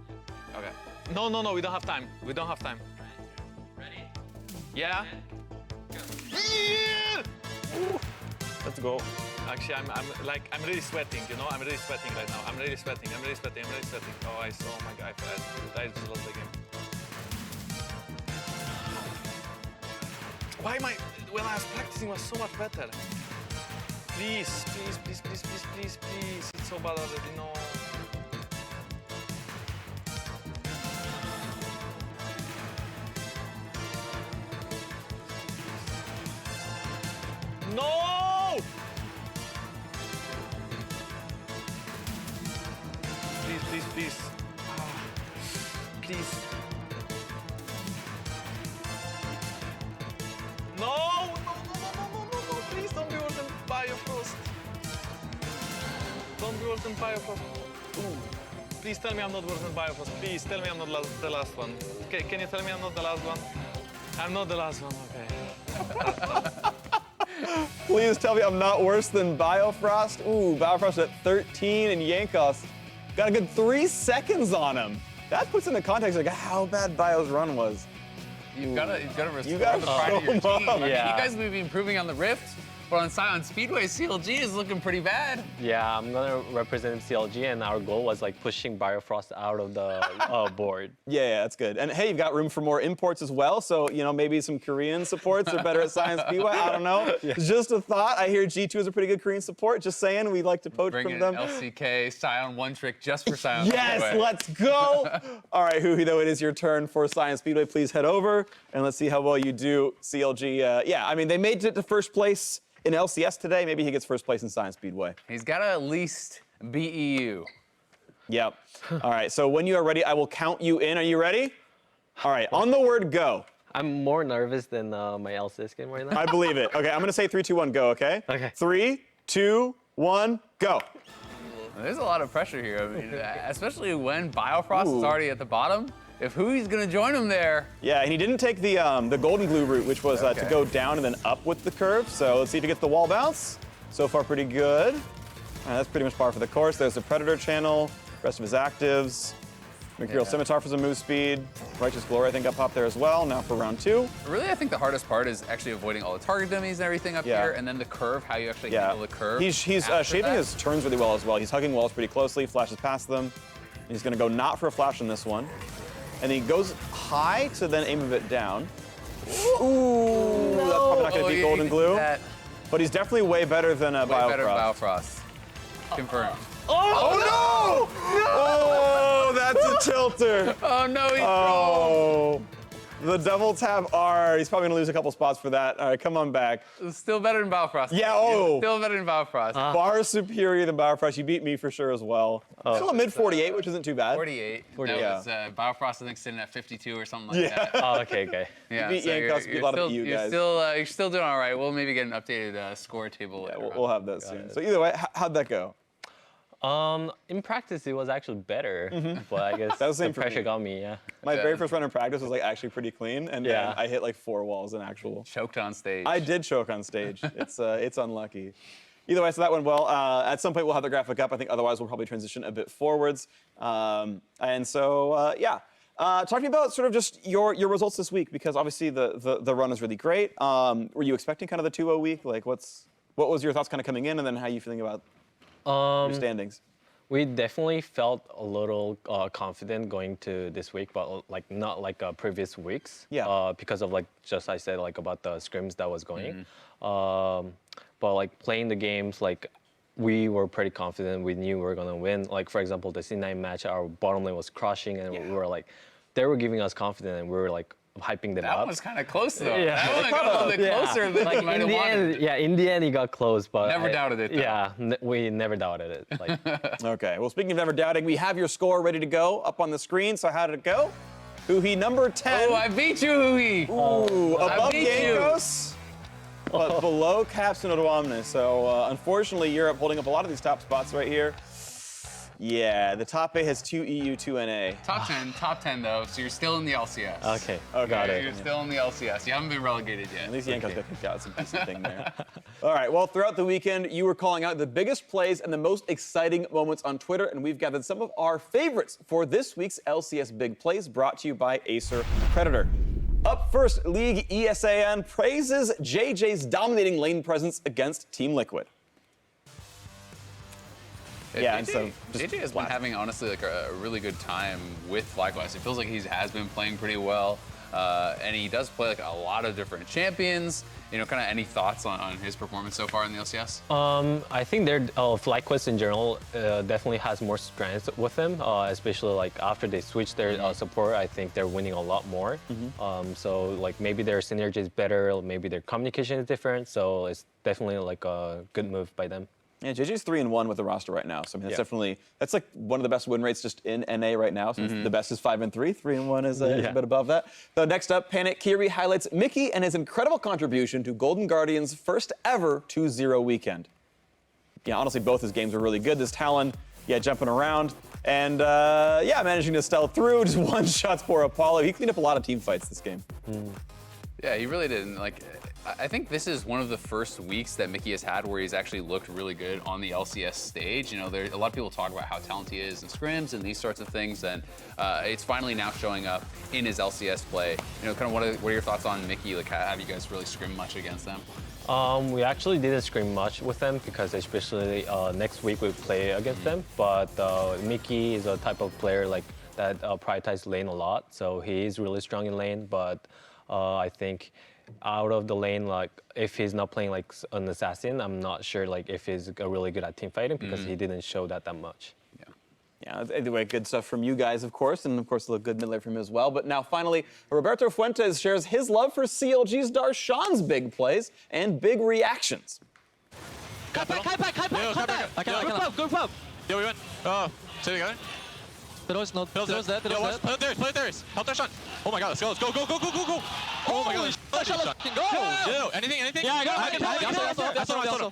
Okay. No, we don't have time. We don't have time. Ready? Yeah. Let's go. Actually, I'm really sweating, you know? I'm really sweating right now. I'm really sweating. Oh, I saw my guy fed. I just lost the game. Why am I... When I was practicing, it was so much better. Please. It's so bad already, no. No! Please. Please. No! Please don't be worse than Biofrost. Don't be worse than Biofrost. Ooh. Please tell me I'm not worse than Biofrost. Please tell me I'm not the last one. Can you tell me I'm not the last one? I'm not the last one, okay. Please tell me I'm not worse than Biofrost. Ooh, Biofrost at 13 and Yankos got a good 3 seconds on him. That puts into context like how bad Bio's run was. You've got to You gotta restore the pride of your show 'em team. up. I mean, Yeah. you guys may be improving on the Rift, but on Scion Speedway, CLG is looking pretty bad. Yeah, I'm gonna represent CLG, and our goal was like pushing Biofrost out of the board. Yeah, that's good. And hey, you've got room for more imports as well. So, you know, maybe some Korean supports are better at Science Speedway. I don't know. Just a thought. I hear G2 is a pretty good Korean support. Just saying, we like to poach Bring from in them. LCK, Scion one trick just for Scion Yes, Speedway. let's go. All right, Huhi, though, it is your turn for Science Speedway. Please head over and let's see how well you do. CLG, yeah, I mean, they made it to first place in LCS today. Maybe he gets first place in Science Speedway. He's got to at least beat EU. Yep. All right, so when you are ready, I will count you in. Are you ready? All right, on the word go. I'm more nervous than my LCS game right now. I believe it. Okay, I'm going to say 3, 2, 1, go, okay? Okay. 3, 2, 1, go. There's a lot of pressure here, I mean, especially when Biofrost is already at the bottom. If Hui's going to join him there. Yeah, and he didn't take the golden glue route, which was to go down and then up with the curve. So let's see if he gets the wall bounce. So far, pretty good. All right, that's pretty much par for the course. There's the Predator channel, rest of his actives. Mercurial Scimitar for some move speed. Righteous Glory, I think, got popped there as well. Now for round 2. Really, I think the hardest part is actually avoiding all the target dummies and everything up here, and then the curve, how you actually handle the curve. He's shaping his turns really well as well. He's hugging walls pretty closely, flashes past them. He's going to go not for a flash in this one. And he goes high to then aim a bit down. Ooh, that's probably not going to beat Golden Glue. But he's definitely way better than Biofrost. Way better than Biofrost. Confirmed. Oh no! No! Oh, that's a tilter. Oh no, he's Oh. The double tap R. He's probably going to lose a couple spots for that. All right, come on back. Still better than Baofrost. Yeah, oh. Still better than Baofrost. Far superior than Baofrost. You beat me for sure as well. Still a mid 48, which isn't too bad. 48. 48. That was Baofrost, I think, sitting at 52 or something like that. Oh, okay. You beat Yankos, beat a lot of you guys. You're still doing all right. We'll maybe get an updated score table. Yeah, we'll have that soon. So either way, how'd that go? In practice, it was actually better, but I guess That was the the same for pressure me. got me, yeah. My very first run in practice was like actually pretty clean, and then Yeah. I hit like 4 walls in actual. Choked on stage. I did choke on stage. It's unlucky. Either way, so that went well. At some point, we'll have the graphic up. I think otherwise, we'll probably transition a bit forwards. And so, yeah. Talk to me about sort of just your results this week, because obviously the run is really great. Were you expecting kind of the 2-0 week? Like, what was your thoughts kind of coming in, and then how are you feeling about your standings? We definitely felt a little confident going to this week, but like not like previous weeks. Yeah. Because of like just I said like about the scrims that was going. But like playing the games, like we were pretty confident. We knew we were gonna win. Like for example, the C9 match, our bottom lane was crushing, and we were like, they were giving us confidence, and we were like hyping them up. That was kind of close though. Yeah. That one got a little bit closer than like you might in have the wanted. end, yeah, in the end, it got close, but Never doubted it, though. Yeah, we never doubted it. Like, Okay, well, speaking of never doubting, we have your score ready to go up on the screen. So how did it go? Huhi number 10. Oh, I beat you, Huhi. Ooh, above beat you. Yankos, but below Caps and Odoamne. So unfortunately, Europe holding up a lot of these top spots right here. Yeah, the top 8 has 2 EU, 2 NA. Top 10 though, so you're still in the LCS. okay, got it. You're still in the LCS. You haven't been relegated yet. At least Yankos got kicked out. It's a decent thing there. All right, well, throughout the weekend, you were calling out the biggest plays and the most exciting moments on Twitter, and we've gathered some of our favorites for this week's LCS Big Plays, brought to you by Acer Predator. Up first, League ESAN praises JJ's dominating lane presence against Team Liquid. Yeah, and so JJ has been having honestly like a really good time with Likewise. It feels like he has been playing pretty well, and he does play like a lot of different champions. You know, kind of any thoughts on his performance so far in the LCS? I think FlyQuest in general definitely has more strength with them, especially like after they switched their support. I think they're winning a lot more. So like maybe their synergy is better, maybe their communication is different. So it's definitely like a good move by them. Yeah, JJ's 3-1 with the roster right now. So I mean, that's like one of the best win rates just in NA right now. So the best is 5-3. 3-1 is a bit above that. So next up, Panic Kiri highlights Mickey and his incredible contribution to Golden Guardian's first ever 2-0 weekend. Yeah, honestly, both his games were really good. This Talon, jumping around. And managing to stealth through, just one shots for Apollo. He cleaned up a lot of team fights this game. Yeah, he really did. And like, I think this is one of the first weeks that Mickey has had where he's actually looked really good on the LCS stage. You know, there's a lot of people talk about how talented he is in scrims and these sorts of things, and it's finally now showing up in his LCS play. You know, kind of what are your thoughts on Mickey? Like, have you guys really scrimmed much against them? We actually didn't scrim much with them because especially next week we play against them. But Mickey is a type of player like that prioritizes lane a lot, so he is really strong in lane. But I think out of the lane, like if he's not playing like an assassin, I'm not sure like if he's really good at team fighting because he didn't show that much. Yeah, anyway, good stuff from you guys, of course, and of course a good mid lane from him as well. But now finally, Roberto Fuentes shares his love for CLG's Darshan's big plays and big reactions. Cut back. I can go pub. Yo, we went. Oh, say it again. Pedro's not. Pedro's dead. Yo, watch. Play it there. Help Darshan. Oh my god, let's go. Go. Oh my god. Darshan, go. Yo, anything? Yeah, I got it. I saw.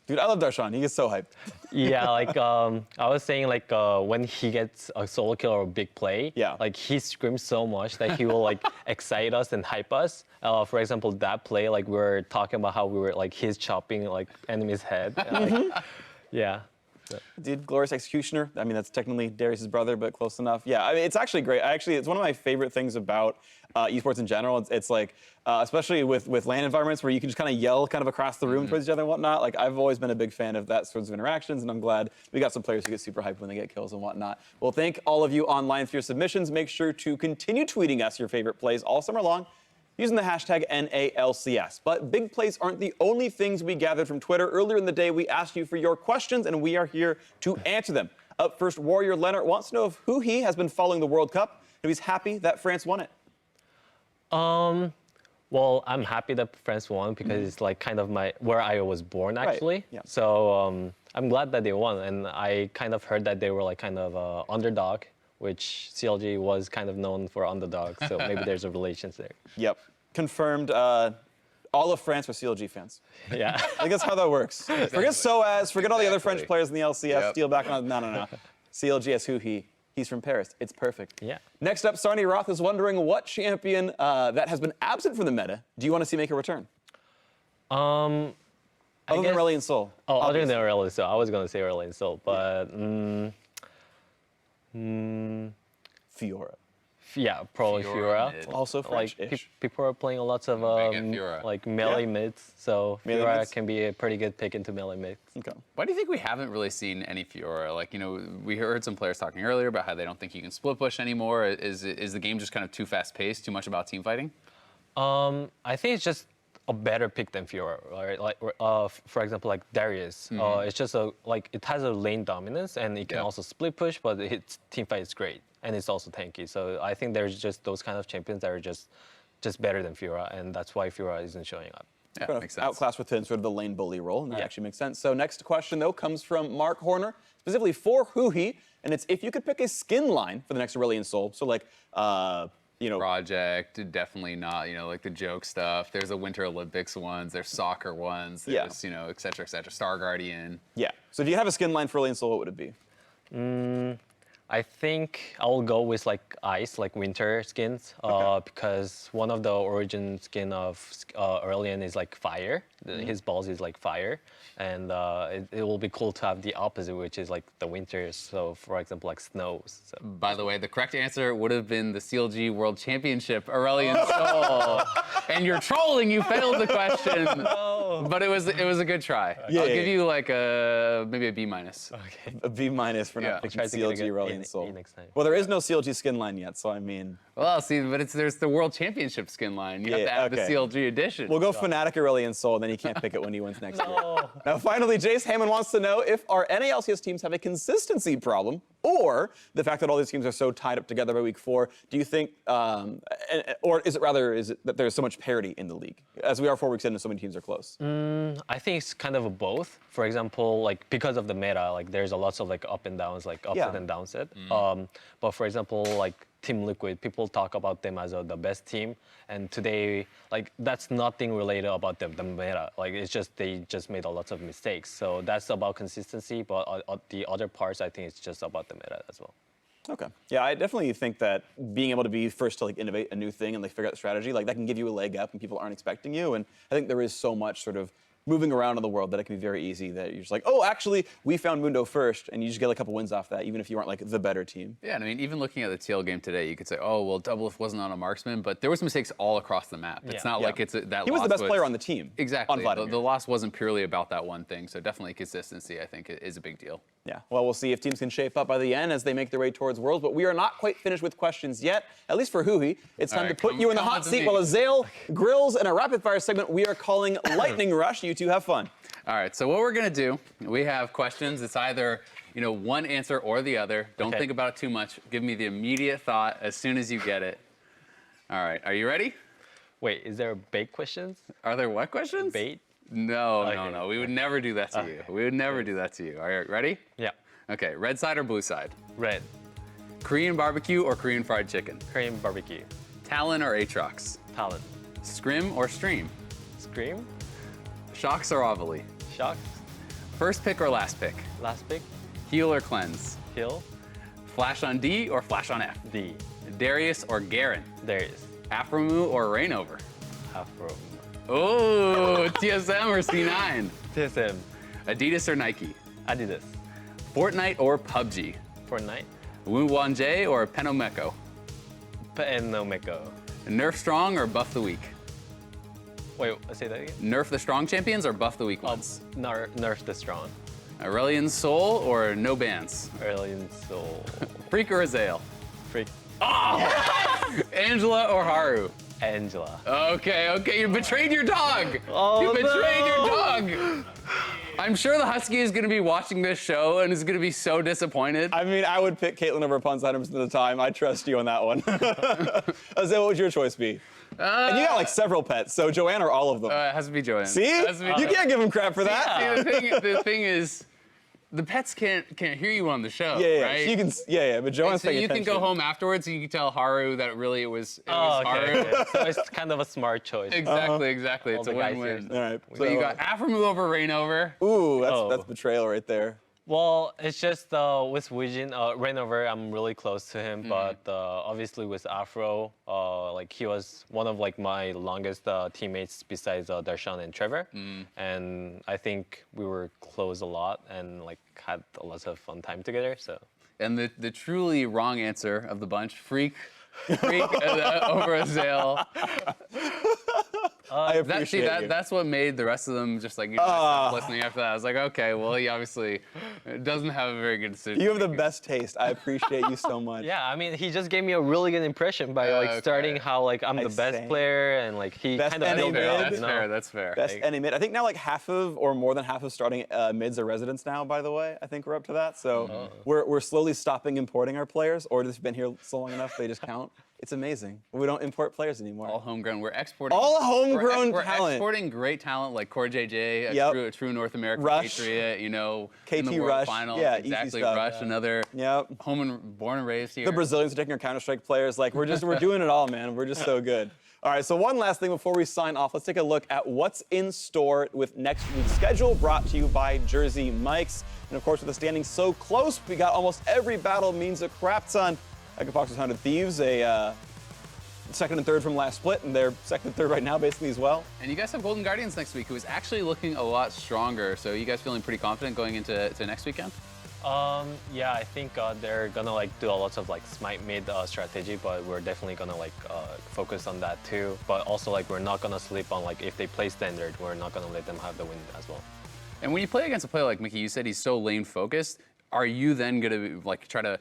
Dude, I love Darshan. He gets so hyped. Yeah, like I was saying, like when he gets a solo kill or a big play, like he screams so much that he will like excite us and hype us. For example, that play, like we were talking about how we were like he's chopping like enemy's head. Yeah. Dude, Glorious Executioner. I mean, that's technically Darius' brother, but close enough. Yeah, I mean, it's actually great. It's one of my favorite things about esports in general. It's like, especially with LAN environments where you can just kind of yell kind of across the room towards each other and whatnot. Like, I've always been a big fan of that sorts of interactions, and I'm glad we got some players who get super hyped when they get kills and whatnot. Well, thank all of you online for your submissions. Make sure to continue tweeting us your favorite plays all summer long using the hashtag NALCS. But big plays aren't the only things we gathered from Twitter. Earlier in the day, we asked you for your questions, and we are here to answer them. Up first, Warrior Leonard wants to know if Huhi has been following the World Cup, So he's happy that France won it. Well, I'm happy that France won because it's like kind of where I was born actually. Right. Yeah. So I'm glad that they won, and I kind of heard that they were like kind of underdog, which CLG was kind of known for underdog. So maybe there's a relation there. Yep. Confirmed. All of France are CLG fans. Yeah. I think that's how that works. Forget SOAS, forget all the other French players in the LCS, steal back on. No. CLG as who he. He's from Paris. It's perfect. Yeah. Next up, Sarni Roth is wondering what champion that has been absent from the meta do you want to see make a return? Other than Aurelion Sol. Oh, other than Aurelion Sol. I was going to say Aurelion Sol, but... Fiora. Yeah, probably Fiora. Also French-ish. Like, people are playing lots of like melee mids, so Fiora can be a pretty good pick into melee mids. Okay. Why do you think we haven't really seen any Fiora? Like, we heard some players talking earlier about how they don't think you can split push anymore. Is the game just kind of too fast-paced, too much about team fighting? I think it's just a better pick than Fiora, right? Like, for example, like Darius. It's just it has a lane dominance, and it can also split push, but its team fight is great. And it's also tanky. So I think there's just those kind of champions that are just better than Fiora, and that's why Fiora isn't showing up. Yeah, makes sense. Outclassed within sort of the lane bully role, and that actually makes sense. So next question, though, comes from Mark Horner, specifically for Huhi, and it's if you could pick a skin line for the next Aurelion Sol, so like, Project, definitely not, like the joke stuff. There's the Winter Olympics ones, there's soccer ones, there's, et cetera, Star Guardian. Yeah. So if you have a skin line for Aurelion Sol, what would it be? I think I'll go with like ice, like winter skins, because one of the origin skin of Aurelion is like fire. His balls is like fire, and it will be cool to have the opposite, which is like the winters. So for example, like snows. So. By the way, the correct answer would have been the CLG World Championship, Aurelion Sol. And you're trolling, you failed the question. No. But it was a good try. I'll give you like maybe a B-. Okay. A B- for not picking CLG Aurelion Sol. Next time. Well, there is no CLG skin line yet, so I mean. Well, see, but there's the World Championship skin line. You have to add the CLG edition. We'll go Fnatic Aurelion Sol, and then he can't pick it when he wins next year. Now, finally, Jace Hammond wants to know if our NALCS teams have a consistency problem, or the fact that all these teams are so tied up together by week 4. Do you think, or is it that there's so much parity in the league? As we are 4 weeks in and so many teams are close. I think it's kind of both. For example, like because of the meta, like there's a lots of like up and downs, like upset and downset. But for example, like Team Liquid, people talk about them as the best team, and today, like that's nothing related about the meta. Like it's just they just made a lot of mistakes. So that's about consistency, but the other parts, I think it's just about the meta as well. Okay. Yeah, I definitely think that being able to be first to like innovate a new thing and like figure out the strategy, like that can give you a leg up and people aren't expecting you. And I think there is so much sort of moving around in the world that it can be very easy that you're just like, oh, actually, we found Mundo first, and you just get a couple wins off that, even if you aren't like the better team. Yeah, and I mean, even looking at the TL game today, you could say, oh, well, Doublelift wasn't on a marksman, but there was mistakes all across the map. It's not like that he was the best player on the team. Exactly. The loss wasn't purely about that one thing, so definitely consistency, I think, is a big deal. Yeah, well, we'll see if teams can shape up by the end as they make their way towards Worlds, but we are not quite finished with questions yet, at least for Huhi. It's time to put you in the hot seat while Azale grills in a rapid-fire segment we are calling Lightning Rush. You two have fun. All right, so what we're gonna do, we have questions. It's either, one answer or the other. Don't think about it too much. Give me the immediate thought as soon as you get it. All right, are you ready? Wait, is there bait questions? Are there what questions? Bait? No, no. We would never do that to you. We would never do that to you. All right, ready? Yeah. Okay, red side or blue side? Red. Korean barbecue or Korean fried chicken? Korean barbecue. Talon or Aatrox? Talon. Scrim or Stream? Scream. Shocks or Ovely? Shocks. First pick or last pick? Last pick. Heal or cleanse? Heal. Flash on D or flash on F? D. Darius or Garen? Darius. Afromu or Rainover? Afro. Oh, TSM or C9? TSM. Adidas or Nike? Adidas. Fortnite or PUBG? Fortnite. Wu Wanje or Penomeko? Penomeko. Nerf Strong or Buff the Weak? Wait, say that again? Nerf the Strong champions or Buff the Weak ones? Nerf the Strong. Aurelion Sol or no bans? Aurelion Sol. Freak or Azale? Freak. Oh! Angela or Haru? Angela. Okay, you betrayed your dog! Oh, you betrayed your dog! I'm sure the Husky is going to be watching this show and is going to be so disappointed. I mean, I would pick Caitlyn over Punz 100% of the time. I trust you on that one. Azir, what would your choice be? And you got like several pets, so Joanne or all of them? It has to be Joanne. See? You can't give him crap for that. See, the thing is, the pets can't hear you on the show, Yeah, right? you can, but Joanne's so paying you attention. can go home afterwards and you can tell Haru that really it was Haru. Okay. So it's kind of a smart choice. Exactly. All It's a the guys win-win. All right. So you got Afremu over Rain over. Ooh, that's betrayal right there. Well, it's just with Wijin, Rainover, I'm really close to him, but obviously with Afro, like he was one of like my longest teammates besides Darshan and Trevor, and I think we were close a lot and like had a lot of fun time together. So. And the truly wrong answer of the bunch, Freak over Azale. I appreciate you. That's what made the rest of them just like stop listening after that. I was like, okay, well, he obviously doesn't have a very good decision. You have the best taste. I appreciate you so much. Yeah, I mean, he just gave me a really good impression by like starting how like I'm the best player and like he kind of built it up. That's fair. That's fair. Best NA mid. I think now like half of or more than half of starting mids are residents now. By the way, I think we're up to that. So we're slowly stopping importing our players, or they've been here so long enough they just count. It's amazing. We don't import players anymore. All homegrown. We're exporting. All homegrown we're talent. exporting great talent like Core JJ, a true North American Rush. patriot. You know, KT in the World Rush. Finals. Yeah, exactly. easy stuff. Rush, another born and raised here. The Brazilians are taking our Counter-Strike players. Like we're doing it all, man. We're just so good. All right, so one last thing before we sign off. Let's take a look at what's in store with next week's schedule, brought to you by Jersey Mikes. And of course, with the standings so close, we got almost every battle means a crap ton. Echofox was 100 Thieves, a second and third from last split, and they're second and third right now, basically, as well. And you guys have Golden Guardians next week, who is actually looking a lot stronger. So you guys feeling pretty confident going into next weekend? Yeah, I think they're gonna like do a lot of like smite mid strategy, but we're definitely gonna like focus on that too. But also like we're not gonna sleep on like if they play standard, we're not gonna let them have the win as well. And when you play against a player like Mickey, you said he's so lane focused. Are you then gonna like try to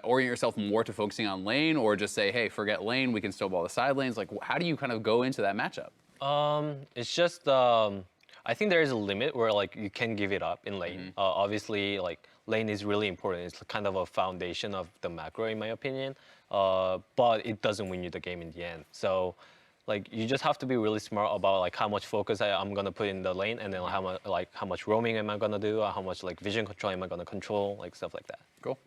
orient yourself more to focusing on lane, or just say, hey, forget lane, we can still ball the side lanes? Like, how do you kind of go into that matchup? It's just I think there is a limit where like you can give it up in lane. Obviously, like lane is really important. It's kind of a foundation of the macro, in my opinion. But it doesn't win you the game in the end. So, like you just have to be really smart about like how much focus I'm gonna put in the lane, and then how much roaming am I gonna do, or how much like vision control am I gonna control, like stuff like that. Cool.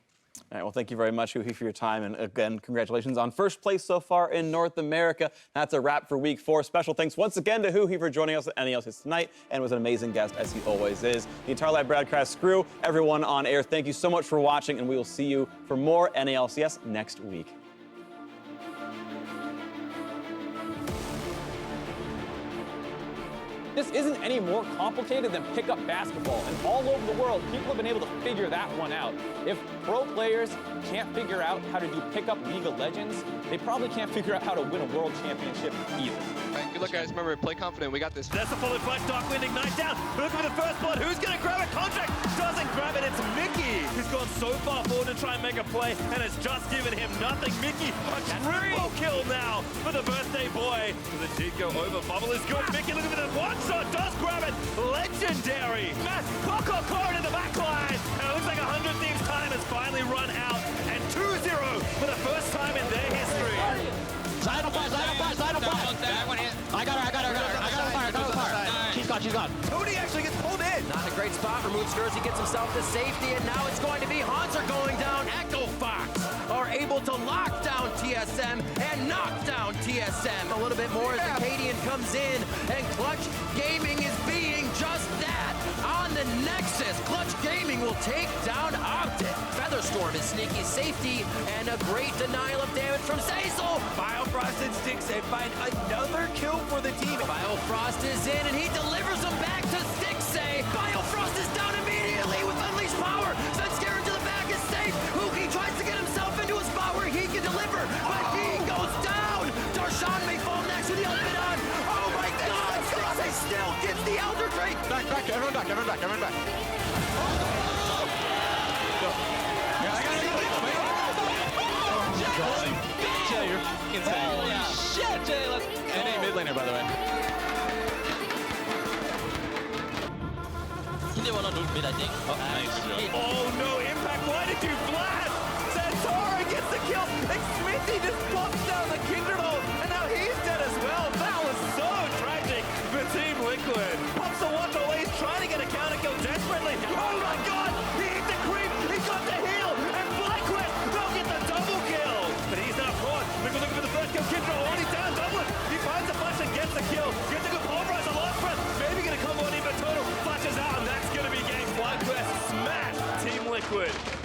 All right, well, thank you very much, Huhi, for your time. And again, congratulations on first place so far in North America. That's a wrap for week 4. Special thanks once again to Huhi for joining us at LCS tonight, and was an amazing guest, as he always is. The entire live broadcast crew, everyone on air, thank you so much for watching, and we will see you for more NALCS next week. This isn't any more complicated than pickup basketball, and all over the world, people have been able to figure that one out. If pro players can't figure out how to do pickup League of Legends, they probably can't figure out how to win a world championship either. All right, good luck, guys. Remember, play confident. We got this. That's the fully flash Darkwind Ignite down. Looking for the first blood. Who's going to grab it? Contract doesn't grab it. It's Mickey. He's gone so far forward to try and make a play, and it's just given him nothing. Mickey, a triple kill now for the birthday boy. The Chico over. Bubble is good. Mickey looking for the one shot. Does grab it. Legendary. Matt Poco caught in the back line. And it looks like 100 Thieves' time has finally run out. And 2-0 for the first time in their history. Side on fire. I got her. She's gone. Tony actually gets pulled in. Not in a great spot. Removes Jersey, gets himself to safety, and now it's going to be Hanser going down. Echo Fox are able to lock down TSM and knock down TSM. A little bit more as Akaadian comes in, and Clutch Gaming is being just that. On the Nexus, Clutch Gaming will take down OpTic. Featherstorm is sneaky safety, and a great denial of damage from Cecil. Biofrost and Stixay find another kill for the team. Biofrost is in, and he delivers them back to Stixay. Biofrost is down immediately with Unleashed Power. Sends Garen to the back, is safe. Huki tries to get himself into a spot where he can deliver, but he goes down. Darshan may fall next with the ultimate on. Oh my God! Stixay still gets the Elder Drake. Back, everyone back. Jay, you're insane. Holy shit, Jay. NA mid laner, by the way. probably wanna loot mid, I think. Oh no, Impact, why did you flash? Santara gets the kill, and Smithy just pops down the Kindred ult, and now he's dead as well. That was so tragic for Team Liquid. Pops the watch away, he's trying to get a counter kill desperately. Oh my god, he hit the creep, he got the heal, and FLICKR, they'll get the double kill. But he's not caught. Liquid looking for the first kill, Kindred already down, Dublin. He finds the flash and gets the kill. Gets a good pulverize, a last breath, maybe gonna combo on him, but total flashes out, and that's gonna be game. FLICKR smash Team Liquid.